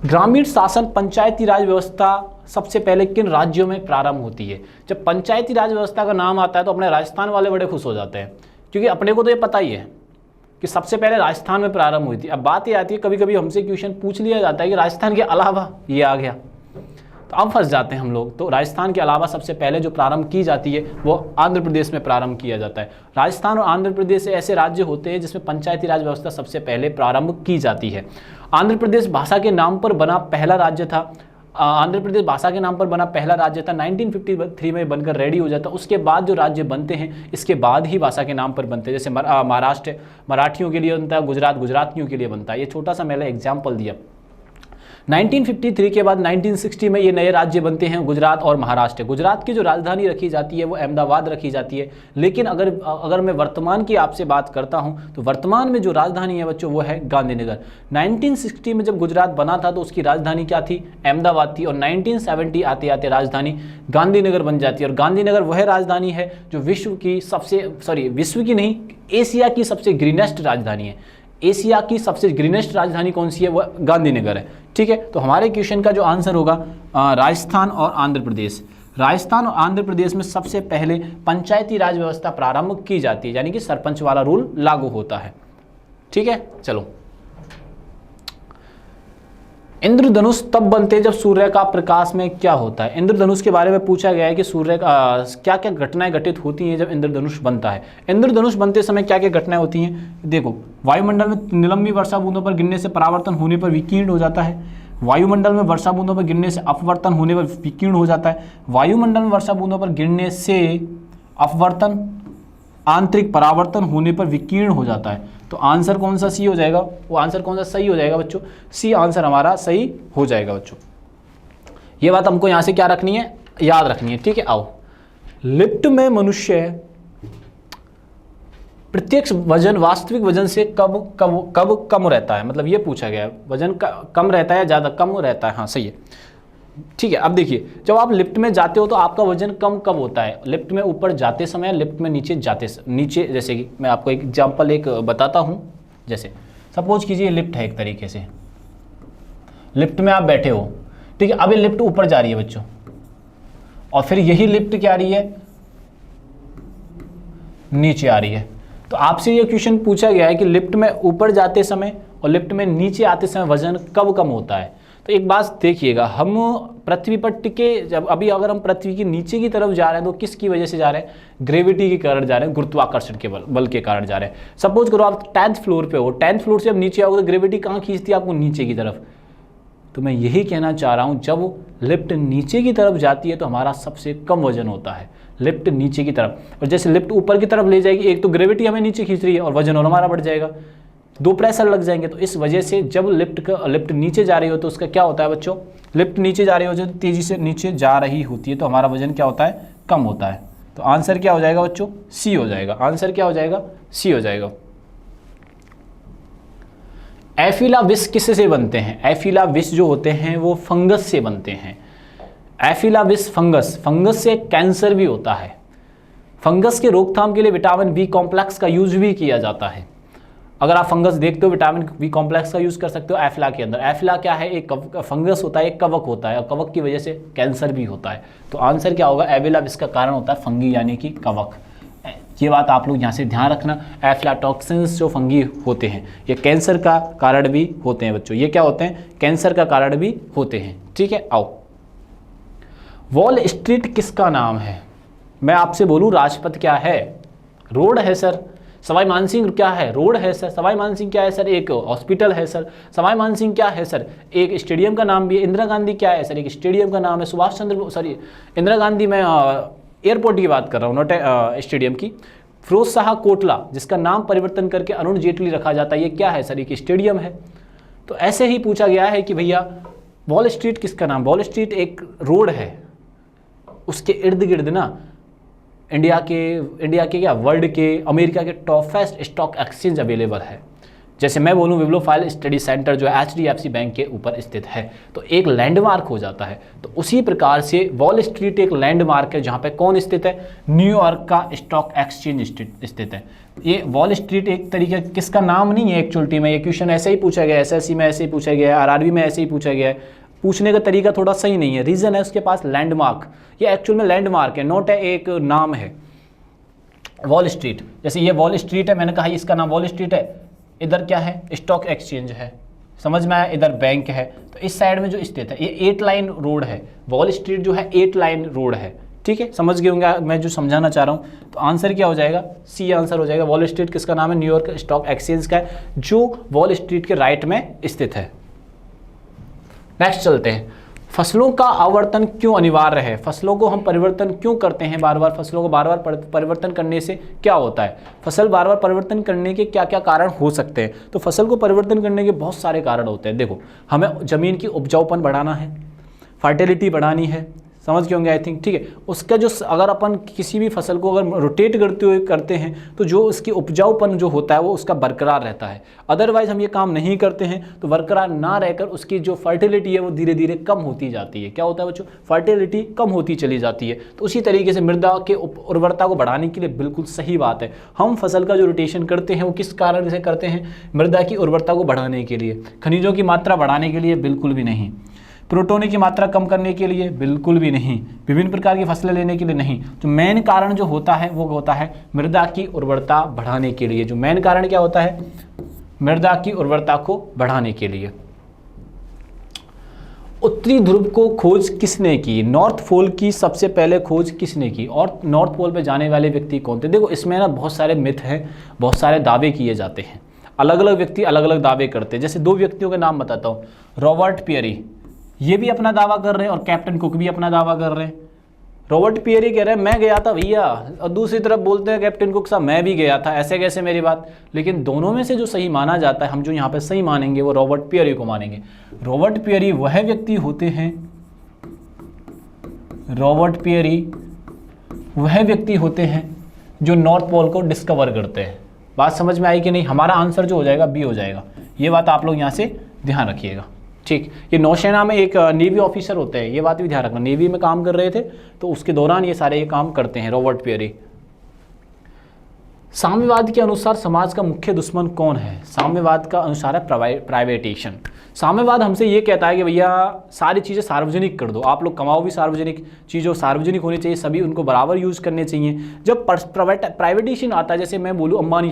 ग्रामीण शासन पंचायती राज व्यवस्था सबसे पहले किन राज्यों में प्रारंभ होती है? जब पंचायती राज व्यवस्था का नाम आता है तो अपने राजस्थान वाले बड़े खुश हो जाते हैं, क्योंकि अपने को तो ये पता ही है कि सबसे पहले राजस्थान में प्रारंभ हुई थी। अब बात ये आती है, कभी कभी हमसे क्वेश्चन पूछ लिया जाता है कि राजस्थान के अलावा ये आ गया, तो अब फंस जाते हैं हम लोग। तो राजस्थान के अलावा सबसे पहले जो प्रारंभ की जाती है वो आंध्र प्रदेश में प्रारंभ किया जाता है। राजस्थान और आंध्र प्रदेश ऐसे राज्य होते हैं जिसमें पंचायती राज व्यवस्था सबसे पहले प्रारंभ की जाती है। आंध्र प्रदेश भाषा के नाम पर बना पहला राज्य था। आंध्र प्रदेश भाषा के नाम पर बना पहला राज्य था। 1953 में बनकर रेडी हो जाता। उसके बाद जो राज्य बनते हैं इसके बाद ही भाषा के नाम पर बनते हैं। जैसे महाराष्ट्र मराठियों के लिए बनता है, गुजरात गुजरातियों के लिए बनता है। ये छोटा सा मैंने एग्जाम्पल दिया। 1953 के बाद 1960 में ये नए राज्य बनते हैं, गुजरात और महाराष्ट्र। गुजरात की जो राजधानी रखी जाती है वो अहमदाबाद रखी जाती है। लेकिन अगर मैं वर्तमान की आपसे बात करता हूं तो वर्तमान में जो राजधानी है बच्चों वो है गांधीनगर। 1960 में जब गुजरात बना था तो उसकी राजधानी क्या थी? अहमदाबाद थी। और 1970 आते आते राजधानी गांधीनगर बन जाती है। और गांधीनगर वह राजधानी है जो विश्व की नहीं, एशिया की सबसे ग्रीनेस्ट राजधानी है। एशिया की सबसे ग्रीनेस्ट राजधानी कौन सी है? वो गांधीनगर है। ठीक है, तो हमारे क्वेश्चन का जो आंसर होगा राजस्थान और आंध्र प्रदेश। राजस्थान और आंध्र प्रदेश में सबसे पहले पंचायती राज व्यवस्था प्रारंभ की जाती है, यानी कि सरपंच वाला रूल लागू होता है। ठीक है, चलो। इंद्रधनुष तब बनते हैं जब सूर्य का प्रकाश में क्या होता है? इंद्रधनुष के बारे में पूछा गया है कि सूर्य का क्या क्या घटनाएं घटित होती हैं जब इंद्रधनुष बनता है। इंद्रधनुष बनते समय क्या क्या घटनाएं होती हैं? देखो, वायुमंडल में निलंबी वर्षा बूंदों पर गिरने से परावर्तन होने पर विकीर्ण हो जाता है। वायुमंडल में वर्षा बूंदों पर गिरने से अपवर्तन होने पर विकीर्ण हो जाता है। वायुमंडल में वर्षा बूंदों पर गिरने से अपवर्तन, आंतरिक परावर्तन होने पर विकीर्ण हो जाता है। तो आंसर कौन सा सी हो जाएगा? वो आंसर कौन सा सही हो जाएगा बच्चों? सी आंसर हमारा सही हो जाएगा बच्चों। ये बात हमको यहां से क्या रखनी है? याद रखनी है। ठीक है, आओ। लिफ्ट में मनुष्य प्रत्यक्ष वजन वास्तविक वजन से कब कम रहता है? मतलब ये पूछा गया है, वजन कम रहता है या ज्यादा? कम रहता है। हाँ, सही है। ठीक है, अब देखिए, जब आप लिफ्ट में जाते हो तो आपका वजन कम कब होता है? लिफ्ट में ऊपर जाते समय, लिफ्ट में नीचे जैसे कि मैं आपको एक एग्जांपल बताता हूं। जैसे सपोज कीजिए लिफ्ट है, एक तरीके से लिफ्ट में आप बैठे हो। ठीक है, अब ये लिफ्ट ऊपर जा रही है बच्चों, और फिर यही लिफ्ट क्या आ रही है? नीचे आ रही है। तो आपसे ये क्वेश्चन पूछा गया है कि लिफ्ट में ऊपर जाते समय और लिफ्ट में नीचे आते समय वजन कब कम होता है? तो एक बात देखिएगा, हम पृथ्वी पर टिके, जब अभी अगर हम पृथ्वी के नीचे की तरफ जा रहे हैं तो किसकी वजह से जा रहे हैं? ग्रेविटी के कारण जा रहे हैं, गुरुत्वाकर्षण के बल के कारण जा रहे हैं। सपोज करो आप 10th फ्लोर पे हो, 10th फ्लोर से अब नीचे आओगे तो ग्रेविटी कहाँ खींचती है आपको? नीचे की तरफ। तो मैं यही कहना चाह रहा हूँ, जब लिफ्ट नीचे की तरफ जाती है तो हमारा सबसे कम वजन होता है, लिफ्ट नीचे की तरफ। और जैसे लिफ्ट ऊपर की तरफ ले जाएगी, एक तो ग्रेविटी हमें नीचे खींच रही है और वजन और हमारा बढ़ जाएगा, दो प्रेशर लग जाएंगे। तो इस वजह से जब लिफ्ट नीचे जा रही हो तो उसका क्या होता है बच्चों? लिफ्ट नीचे जा रही हो, जो तेजी से नीचे जा रही होती है तो हमारा वजन क्या होता है? कम होता है। तो आंसर क्या हो जाएगा बच्चों? सी हो जाएगा। आंसर क्या हो जाएगा? सी हो जाएगा। एफिला विष किससे बनते हैं? एफिला विष जो होते हैं वो फंगस से बनते हैं। एफिला विष फंगस से कैंसर भी होता है। फंगस के रोकथाम के लिए विटामिन बी कॉम्प्लेक्स का यूज भी किया जाता है। अगर आप फंगस देखते हो विटामिन बी कॉम्प्लेक्स का यूज़ कर सकते हो एफला के अंदर। एफला क्या है, एक फंगस होता है, एक कवक होता है, और कवक की वजह से कैंसर भी होता है। तो आंसर क्या होगा, एविला, इसका कारण होता है फंगी यानी कि कवक। ये बात आप लोग यहाँ से ध्यान रखना। एफ्लाटॉक्सिन्स जो फंगी होते हैं ये कैंसर का कारण भी होते हैं बच्चों। ये क्या होते हैं, कैंसर का कारण भी होते हैं। ठीक है, आओ, वॉल स्ट्रीट किसका नाम है? मैं आपसे बोलूँ राजपथ क्या है? रोड है सर। सवाई मानसिंह क्या है? रोड है सर। सवाई मानसिंह क्या है सर? एक हॉस्पिटल है सर। सवाई मानसिंह क्या है सर? एक स्टेडियम का नाम भी है। इंदिरा गांधी क्या है सर? एक स्टेडियम का नाम है। सुभाष चंद्र, सॉरी इंदिरा गांधी, मैं एयरपोर्ट की बात कर रहा हूँ, नॉट स्टेडियम की। फिरोज शाह कोटला, जिसका नाम परिवर्तन करके अरुण जेटली रखा जाता है, ये क्या है सर? एक स्टेडियम है। तो ऐसे ही पूछा गया है कि भैया वॉल स्ट्रीट किसका नाम? वॉल स्ट्रीट एक रोड है, उसके इर्द गिर्द ना इंडिया के क्या, वर्ल्ड के, अमेरिका के टॉपेस्ट स्टॉक एक्सचेंज अवेलेबल है। जैसे मैं बोलूँ विप्लोफाइल स्टडी सेंटर जो है HDFC बैंक के ऊपर स्थित है, तो एक लैंडमार्क हो जाता है। तो उसी प्रकार से वॉल स्ट्रीट एक लैंडमार्क है, जहाँ पे कौन स्थित है? न्यूयॉर्क का स्टॉक एक्सचेंज स्थित है। ये वॉल स्ट्रीट एक तरीके किसका नाम नहीं है एक्चुअलिटी में। ये क्वेश्चन ऐसे ही पूछा गया, SSC में ऐसे ही पूछा गया, RRB में ऐसे ही पूछा गया है। पूछने का तरीका थोड़ा सही नहीं है। रीज़न है उसके पास लैंडमार्क, ये एक्चुअल में लैंडमार्क है, नोट है, एक नाम है वॉल स्ट्रीट। जैसे ये वॉल स्ट्रीट है, मैंने कहा इसका नाम वॉल स्ट्रीट है, इधर क्या है? स्टॉक एक्सचेंज है, समझ में आया? इधर बैंक है, तो इस साइड में जो स्थित है ये 8 लाइन रोड है। वॉल स्ट्रीट जो है 8 लाइन रोड है। ठीक है, समझ गए होंगे मैं जो समझाना चाह रहा हूँ। तो आंसर क्या हो जाएगा? सी आंसर हो जाएगा। वॉल स्ट्रीट किसका नाम है? न्यूयॉर्क स्टॉक एक्सचेंज का है, जो वॉल स्ट्रीट के राइट में स्थित है। नेक्स्ट चलते हैं, फसलों का आवर्तन क्यों अनिवार्य है? फसलों को हम परिवर्तन क्यों करते हैं बार बार? फसलों को बार बार परिवर्तन करने से क्या होता है? फसल बार बार परिवर्तन करने के क्या क्या कारण हो सकते हैं? तो फसल को परिवर्तन करने के बहुत सारे कारण होते हैं। देखो, हमें ज़मीन की उपजाऊपन बढ़ाना है, फर्टिलिटी बढ़ानी है, समझ गए होंगे आई थिंक। ठीक है, उसका जो अगर अपन किसी भी फसल को अगर रोटेट करते हुए करते हैं तो जो उसकी उपजाऊपन जो होता है वो उसका बरकरार रहता है। अदरवाइज हम ये काम नहीं करते हैं तो बरकरार ना रहकर उसकी जो फर्टिलिटी है वो धीरे धीरे कम होती जाती है। क्या होता है बच्चों? फर्टिलिटी कम होती चली जाती है। तो उसी तरीके से मृदा के उर्वरता को बढ़ाने के लिए बिल्कुल सही बात है, हम फसल का जो रोटेशन करते हैं वो किस कारण से करते हैं? मृदा की उर्वरता को बढ़ाने के लिए, खनिजों की मात्रा बढ़ाने के लिए बिल्कुल भी नहीं, प्रोटोन की मात्रा कम करने के लिए बिल्कुल भी नहीं, विभिन्न प्रकार की फसलें लेने के लिए नहीं। जो मेन कारण जो होता है वो होता है मृदा की उर्वरता बढ़ाने के लिए। जो मेन कारण क्या होता है? मृदा की उर्वरता को बढ़ाने के लिए। उत्तरी ध्रुव को खोज किसने की? नॉर्थ पोल की सबसे पहले खोज किसने की? और नॉर्थ पोल पे जाने वाले व्यक्ति कौन थे? देखो, इसमें ना बहुत सारे मिथ हैं, बहुत सारे दावे किए जाते हैं, अलग अलग व्यक्ति अलग अलग दावे करते हैं। जैसे 2 व्यक्तियों के नाम बताता हूँ, रॉबर्ट पियरी, ये भी अपना दावा कर रहे हैं, और कैप्टन कुक भी अपना दावा कर रहे हैं। रॉबर्ट पियरी कह रहे हैं मैं गया था भैया, और दूसरी तरफ बोलते हैं कैप्टन कुक साहब मैं भी गया था। ऐसे कैसे मेरी बात? लेकिन दोनों में से जो सही माना जाता है, हम जो यहाँ पे सही मानेंगे वो रॉबर्ट पियरी को मानेंगे। रॉबर्ट पियरी वह व्यक्ति होते हैं, रॉबर्ट पियरी वह व्यक्ति होते हैं जो नॉर्थ पोल को डिस्कवर करते हैं। बात समझ में आई कि नहीं? हमारा आंसर जो हो जाएगा बी हो जाएगा। ये बात आप लोग यहाँ से ध्यान रखिएगा। ठीक, ये नौसेना में एक नेवी ऑफिसर होते हैं, ये बात भी ध्यान रखना। नेवी में काम कर रहे थे तो उसके दौरान ये सारे ये काम करते हैं रॉबर्ट पियरी। साम्यवाद के अनुसार समाज का मुख्य दुश्मन कौन है? साम्यवाद का अनुसार है प्राइवेटेशन। साम्यवाद हमसे ये कहता है कि भैया सारी चीज़ें सार्वजनिक कर दो, आप लोग कमाओ भी सार्वजनिक, चीज़ों सार्वजनिक होनी चाहिए, सभी उनको बराबर यूज़ करने चाहिए। जब प्राइवेटेशन आता है, जैसे मैं बोलूँ अंबानी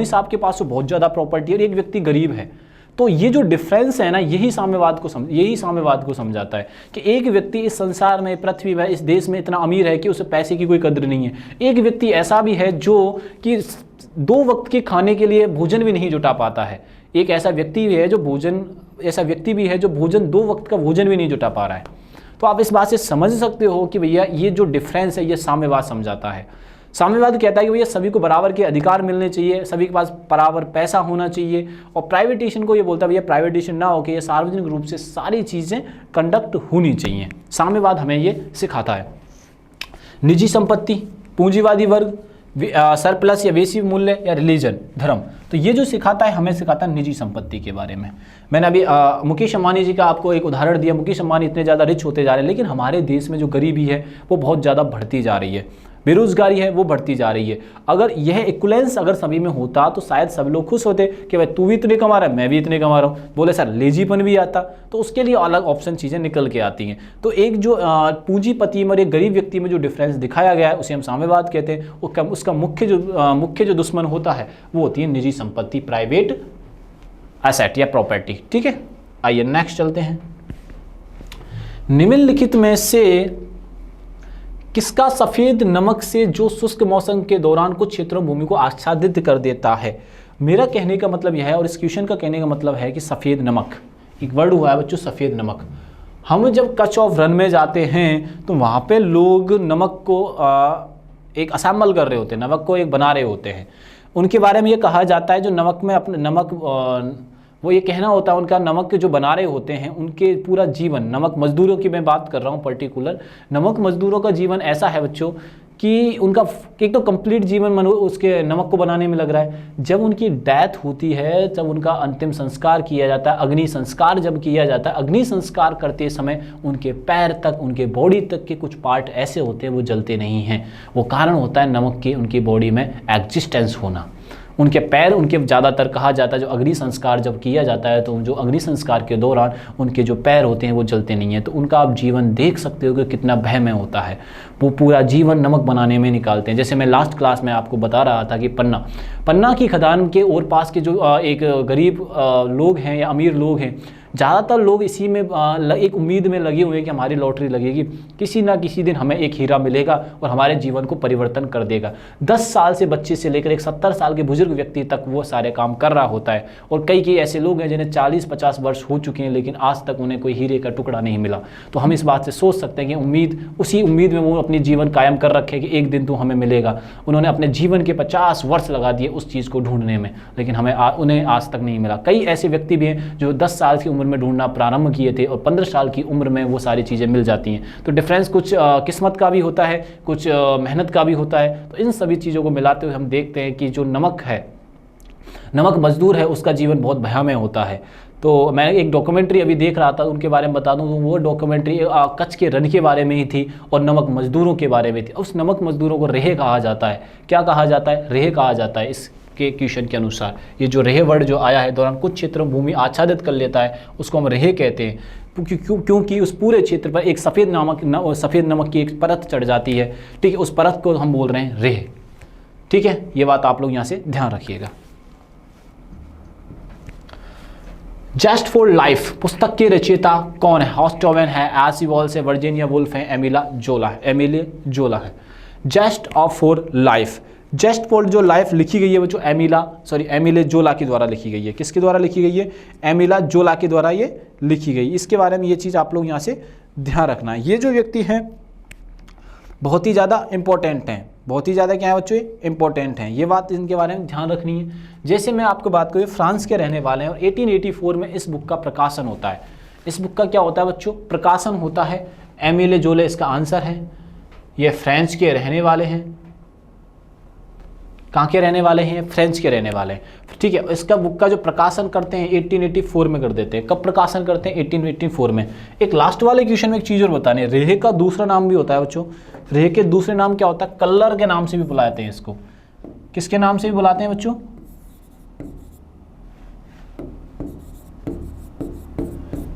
साहब के पास तो बहुत ज़्यादा प्रॉपर्टी है और एक व्यक्ति गरीब है, तो ये जो डिफरेंस है ना, यही साम्यवाद को समझाता है कि एक व्यक्ति इस संसार में, पृथ्वी में, इस देश में इतना अमीर है कि उसे पैसे की कोई कद्र नहीं है। एक व्यक्ति ऐसा भी है जो कि 2 वक्त के खाने के लिए भोजन भी नहीं जुटा पाता है। एक ऐसा व्यक्ति भी है जो भोजन 2 वक्त का भोजन भी नहीं जुटा पा रहा है। तो आप इस बात से समझ सकते हो कि भैया ये जो डिफरेंस है ये साम्यवाद समझाता है। साम्यवाद कहता है कि भैया सभी को बराबर के अधिकार मिलने चाहिए, सभी के पास बराबर पैसा होना चाहिए। और प्राइवेटेशन को ये बोलता है भैया प्राइवेटेशन ना हो कि ये सार्वजनिक रूप से सारी चीज़ें कंडक्ट होनी चाहिए। साम्यवाद हमें ये सिखाता है। निजी संपत्ति, पूंजीवादी वर्ग, सरप्लस या वेसी मूल्य या रिलीजन, धर्म, तो ये जो सिखाता है हमें सिखाता है निजी संपत्ति के बारे में। मैंने अभी मुकेश अंबानी जी का आपको एक उदाहरण दिया। मुकेश अंबानी इतने ज़्यादा रिच होते जा रहे हैं, लेकिन हमारे देश में जो गरीबी है वो बहुत ज़्यादा बढ़ती जा रही है। बेरोजगारी है वो बढ़ती जा रही है। अगर यह इक्वलेंस अगर सभी में होता तो शायद सब लोग खुश होते कि भाई तू भी इतने कमा रहा है, मैं भी इतने कमा रहा हूँ, बोले सर लेजीपन भी आता, तो उसके लिए अलग ऑप्शन चीज़ें निकल के आती हैं। तो एक जो पूंजीपति में और एक गरीब व्यक्ति में जो डिफरेंस दिखाया गया है उसे हम साम्यवाद कहते हैं। उसका मुख्य जो दुश्मन होता है वो होती है निजी संपत्ति, प्राइवेट एसेट या प्रॉपर्टी। ठीक है, आइए नेक्स्ट चलते हैं। निम्नलिखित में से किसका सफेद नमक से जो शुष्क मौसम के दौरान कुछ क्षेत्रों भूमि को आच्छादित कर देता है? मेरा कहने का मतलब यह है और इस क्वेश्चन का कहने का मतलब है कि सफेद नमक, एक वर्ड हुआ है बच्चों सफेद नमक। हम जब कच ऑफ रन में जाते हैं तो वहाँ पे लोग नमक को एक असेंबल कर रहे होते हैं, नमक को एक बना रहे होते हैं। उनके बारे में ये कहा जाता है जो नमक में अपने वो ये कहना होता है उनका नमक के जो बना रहे होते हैं उनके पूरा जीवन, नमक मजदूरों की मैं बात कर रहा हूँ पर्टिकुलर, नमक मजदूरों का जीवन ऐसा है बच्चों कि उनका एक तो कंप्लीट जीवन उसके नमक को बनाने में लग रहा है। जब उनकी डेथ होती है तब उनका अंतिम संस्कार किया जाता है, अग्नि संस्कार जब किया जाता है, अग्नि संस्कार करते समय उनके पैर तक, उनके बॉडी तक के कुछ पार्ट ऐसे होते हैं वो जलते नहीं हैं। वो कारण होता है नमक के उनकी बॉडी में एग्जिस्टेंस होना। उनके पैर, उनके ज़्यादातर कहा जाता है जो अग्नि संस्कार जब किया जाता है तो जो अग्नि संस्कार के दौरान उनके जो पैर होते हैं वो जलते नहीं हैं। तो उनका आप जीवन देख सकते हो कि कितना भयमय होता है। वो पूरा जीवन नमक बनाने में निकालते हैं। जैसे मैं लास्ट क्लास में आपको बता रहा था कि पन्ना की खदान के और पास के जो एक गरीब लोग हैं या अमीर लोग हैं, ज़्यादातर लोग इसी में एक उम्मीद में लगे हुए हैं कि हमारी लॉटरी लगेगी, किसी ना किसी दिन हमें एक हीरा मिलेगा और हमारे जीवन को परिवर्तन कर देगा। 10 साल से बच्चे से लेकर एक 70 साल के बुजुर्ग व्यक्ति तक वो सारे काम कर रहा होता है। और कई ऐसे लोग हैं जिन्हें 40-50 वर्ष हो चुके हैं लेकिन आज तक उन्हें कोई हीरे का टुकड़ा नहीं मिला। तो हम इस बात से सोच सकते हैं कि उसी उम्मीद में वो अपनी जीवन कायम कर रखे कि एक दिन तो हमें मिलेगा। उन्होंने अपने जीवन के 50 वर्ष लगा दिए उस चीज़ को ढूंढने में, लेकिन उन्हें आज तक नहीं मिला। कई ऐसे व्यक्ति भी हैं जो 10 साल की उम्र में ढूंढना प्रारंभ किए थे और 15 साल की उम्र में वो सारी चीज़ें मिल जाती हैं। तो डिफरेंस कुछ किस्मत का भी होता है, कुछ मेहनत का भी होता है। तो इन सभी चीज़ों को मिलाते हुए हम देखते हैं कि जो नमक है, नमक मजदूर है, उसका जीवन बहुत भयामय होता है। तो मैं एक डॉक्यूमेंट्री अभी देख रहा था, उनके बारे में बता दूं तो वो डॉक्यूमेंट्री कच्छ के रण के बारे में ही थी और नमक मजदूरों के बारे में थी। उस नमक मजदूरों को रेह कहा जाता है। क्या कहा जाता है? रेह कहा जाता है। के क्वेश्चन के अनुसार ये जो रेह वर्ड जो आया है दौरान कुछ क्षेत्रों भूमि आच्छादित कर लेता है, उसको हम रेह कहते हैं। क्योंकि उस पूरे क्षेत्र पर एक सफ़ेद नमक की एक परत चढ़ जाती है। ठीक है, उस परत को हम बोल रहे हैं रेह। ठीक है, ये बात आप लोग यहाँ से ध्यान रखिएगा। जस्ट फॉर लाइफ पुस्तक के रचयिता कौन है? हॉस्टोवन है, एसी वॉल्स है, वर्जीनिया वुल्फ है, एमिले जोला है। Just for life, just for जो लाइफ लिखी गई है वो जो एमिले जोला के द्वारा लिखी गई है। किसके द्वारा लिखी गई है? एमिला जोला के द्वारा ये लिखी गई। इसके बारे में ये चीज़ आप लोग यहाँ से ध्यान रखना है। ये जो व्यक्ति हैं बहुत ही ज़्यादा इंपॉर्टेंट हैं, बहुत ही ज़्यादा क्या है बच्चों? इंपॉर्टेंट हैं। ये बात इनके बारे में ध्यान रखनी है। जैसे मैं आपको बात करूँ, फ्रांस के रहने वाले हैं और 1884 में इस बुक का प्रकाशन होता है। इस बुक का क्या होता है बच्चों? प्रकाशन होता है। एमिले जोले इसका आंसर है। ये फ्रांस के रहने वाले हैं। कहाँ के रहने वाले हैं? फ्रेंच के रहने वाले हैं। ठीक है, इसका बुक का जो प्रकाशन करते हैं 1884 में कर देते हैं। कब प्रकाशन करते हैं? 1884 में। एक लास्ट वाले क्वेश्चन में एक चीज़ और बतानी है, रेह का दूसरा नाम भी होता है बच्चों। रेह के दूसरे नाम क्या होता है? कलर के नाम से भी बुलाते हैं इसको। किसके नाम से भी बुलाते हैं बच्चों?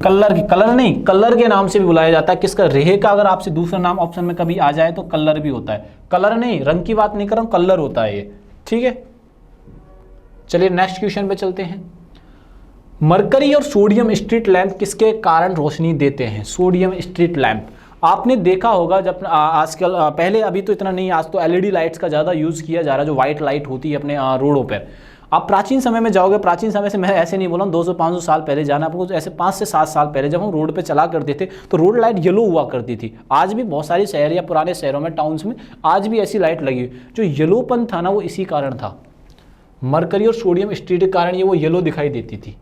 कलर के नाम से भी बुलाया जाता है। किसका? रेह का अगर आपसे दूसरा नाम ऑप्शन में कभी आ जाए तो कलर भी होता है। कलर नहीं, रंग की बात नहीं कर रहा हूं, कलर होता है ये। ठीक है, चलिए नेक्स्ट क्वेश्चन पे चलते हैं। मरकरी और सोडियम स्ट्रीट लैंप किसके कारण रोशनी देते हैं? सोडियम स्ट्रीट लैंप आपने देखा होगा जब आजकल, पहले अभी तो इतना नहीं, आज तो एलईडी लाइट्स का ज़्यादा यूज़ किया जा रहा है, जो वाइट लाइट होती है अपने रोडों पर। आप प्राचीन समय में जाओगे, प्राचीन समय से मैं ऐसे नहीं बोला 200-500 साल पहले जाना आपको, तो ऐसे 5 से 7 साल पहले जब हम रोड पे चला करते थे तो रोड लाइट येलो हुआ करती थी। आज भी बहुत सारे शहर या पुराने शहरों में, टाउन्स में आज भी ऐसी लाइट लगी। जो येलोपन था ना वो इसी कारण था, मरकरी और सोडियम स्ट्रीट के कारण ये वो येलो दिखाई देती थी।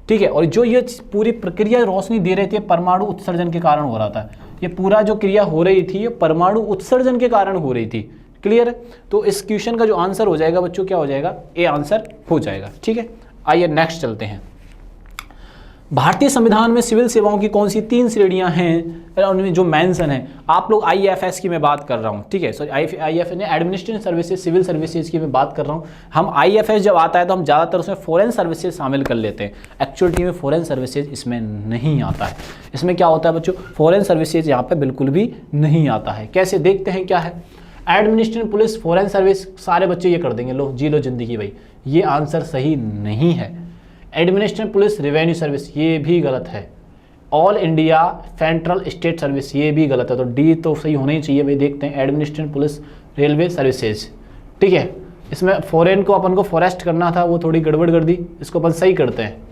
ठीक है, और जो ये पूरी प्रक्रिया रोशनी दे रही थी परमाणु उत्सर्जन के कारण हो रहा था। ये पूरा जो क्रिया हो रही थी ये परमाणु उत्सर्जन के कारण हो रही थी। क्लियर है? तो इस क्वेश्चन का जो आंसर हो जाएगा बच्चों क्या हो जाएगा? ए आंसर हो जाएगा। ठीक है, आइए नेक्स्ट चलते हैं। भारतीय संविधान में सिविल सेवाओं की कौन सी 3 श्रेणियां हैं, उनमें जो मेंशन है, आप लोग आईएफएस की मैं बात कर रहा हूं, ठीक है, सॉरी आईएफएस ने एडमिनिस्ट्रेटिव सर्विसेज, सिविल सर्विसेज की मैं बात कर रहा हूं। हम आईएफएस जब आता है तो हम ज़्यादातर उसमें फॉरेन सर्विसेज शामिल कर लेते हैं, एक्चुअलिटी में फॉरेन सर्विसेज इसमें नहीं आता है। इसमें क्या होता है बच्चों, फॉरेन सर्विसेज यहाँ पे बिल्कुल भी नहीं आता है। कैसे, देखते हैं क्या है। एडमिनिस्ट्रेटिव पुलिस, फॉरेन सर्विस, सारे बच्चे ये कर देंगे, लो जी लो जिंदगी भाई, ये आंसर सही नहीं है। एडमिनिस्ट्रेटिव पुलिस, रेवेन्यू सर्विस, ये भी गलत है। All India central state service, ये भी गलत है। तो डी तो सही होना ही चाहिए भाई। देखते हैं एडमिनिस्ट्रेटिव पुलिस, रेलवे सर्विसेज, ठीक है। इसमें फॉरेन को अपन को फॉरेस्ट करना था, वो थोड़ी गड़बड़ कर दी, इसको अपन सही करते हैं,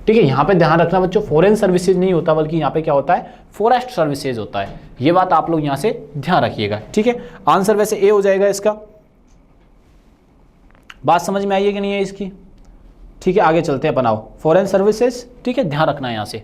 ठीक है। यहाँ पे ध्यान रखना बच्चों, फॉरेन सर्विसेज नहीं होता, बल्कि यहाँ पे क्या होता है, फॉरेस्ट सर्विसेज होता है। ये बात आप लोग यहाँ से ध्यान रखिएगा, ठीक है। आंसर वैसे ए हो जाएगा इसका। बात समझ में आई है कि नहीं है इसकी, ठीक है। आगे चलते हैं अपन, आओ, फॉरेन सर्विसेज, ठीक है, ध्यान रखना है यहाँ से।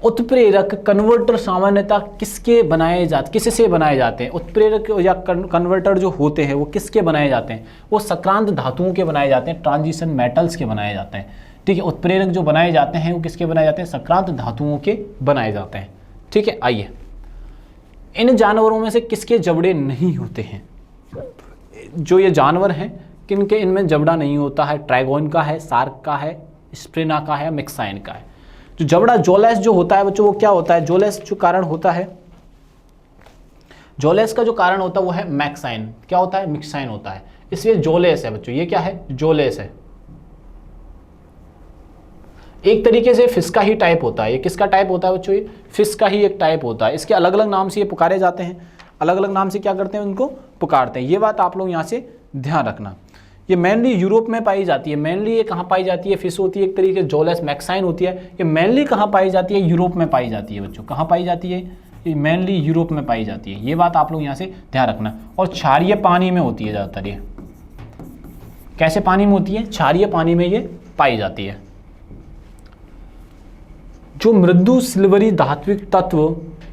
उत्प्रेरक कन्वर्टर सामान्यतः किससे बनाए जाते हैं? उत्प्रेरक या कन्वर्टर जो होते हैं वो किसके बनाए जाते हैं? वो सक्रांत धातुओं के बनाए जाते हैं, ट्रांजिशन मेटल्स के बनाए जाते हैं, ठीक है। उत्प्रेरक जो बनाए जाते हैं वो किसके बनाए जाते हैं? सक्रांत धातुओं के बनाए जाते हैं, ठीक है। आइए, इन जानवरों में से किसके जबड़े नहीं होते हैं? जो ये जानवर हैं, किनके इनमें जबड़ा नहीं होता है? ट्राइगोन का है, सार्क का है, स्प्रिना का है, मिक्साइन का है। जो जबड़ा जोलेस जो होता है बच्चों, वो क्या होता है? जोलेस जो कारण होता है, जोलेस का जो कारण होता है वो है मैक्साइन। क्या होता है? मिक्साइन होता है, इसलिए जोलेस है बच्चों। ये क्या है? जोलेस है। एक तरीके से फिश का ही टाइप होता है। ये किसका टाइप होता है बच्चों? ये फिश का ही एक टाइप होता है। इसके अलग अलग नाम से ये पुकारे जाते हैं, अलग अलग नाम से क्या करते हैं, उनको पुकारते हैं। ये बात आप लोग यहाँ से ध्यान रखना। ये मेनली यूरोप में पाई जाती है। मेनली ये कहाँ पाई जाती है? फिश होती है एक तरीके, जोलेस मैक्साइन होती है। ये मेनली कहाँ पाई जाती है? यूरोप में पाई जाती है बच्चों। कहाँ पाई जाती है? ये मेनली यूरोप में पाई जाती है। ये बात आप लोग यहाँ से ध्यान रखना। और क्षारीय पानी में होती है ज़्यादातर। ये कैसे पानी में होती है? क्षारीय पानी में ये पाई जाती है। जो मृदु सिल्वरी धात्विक तत्व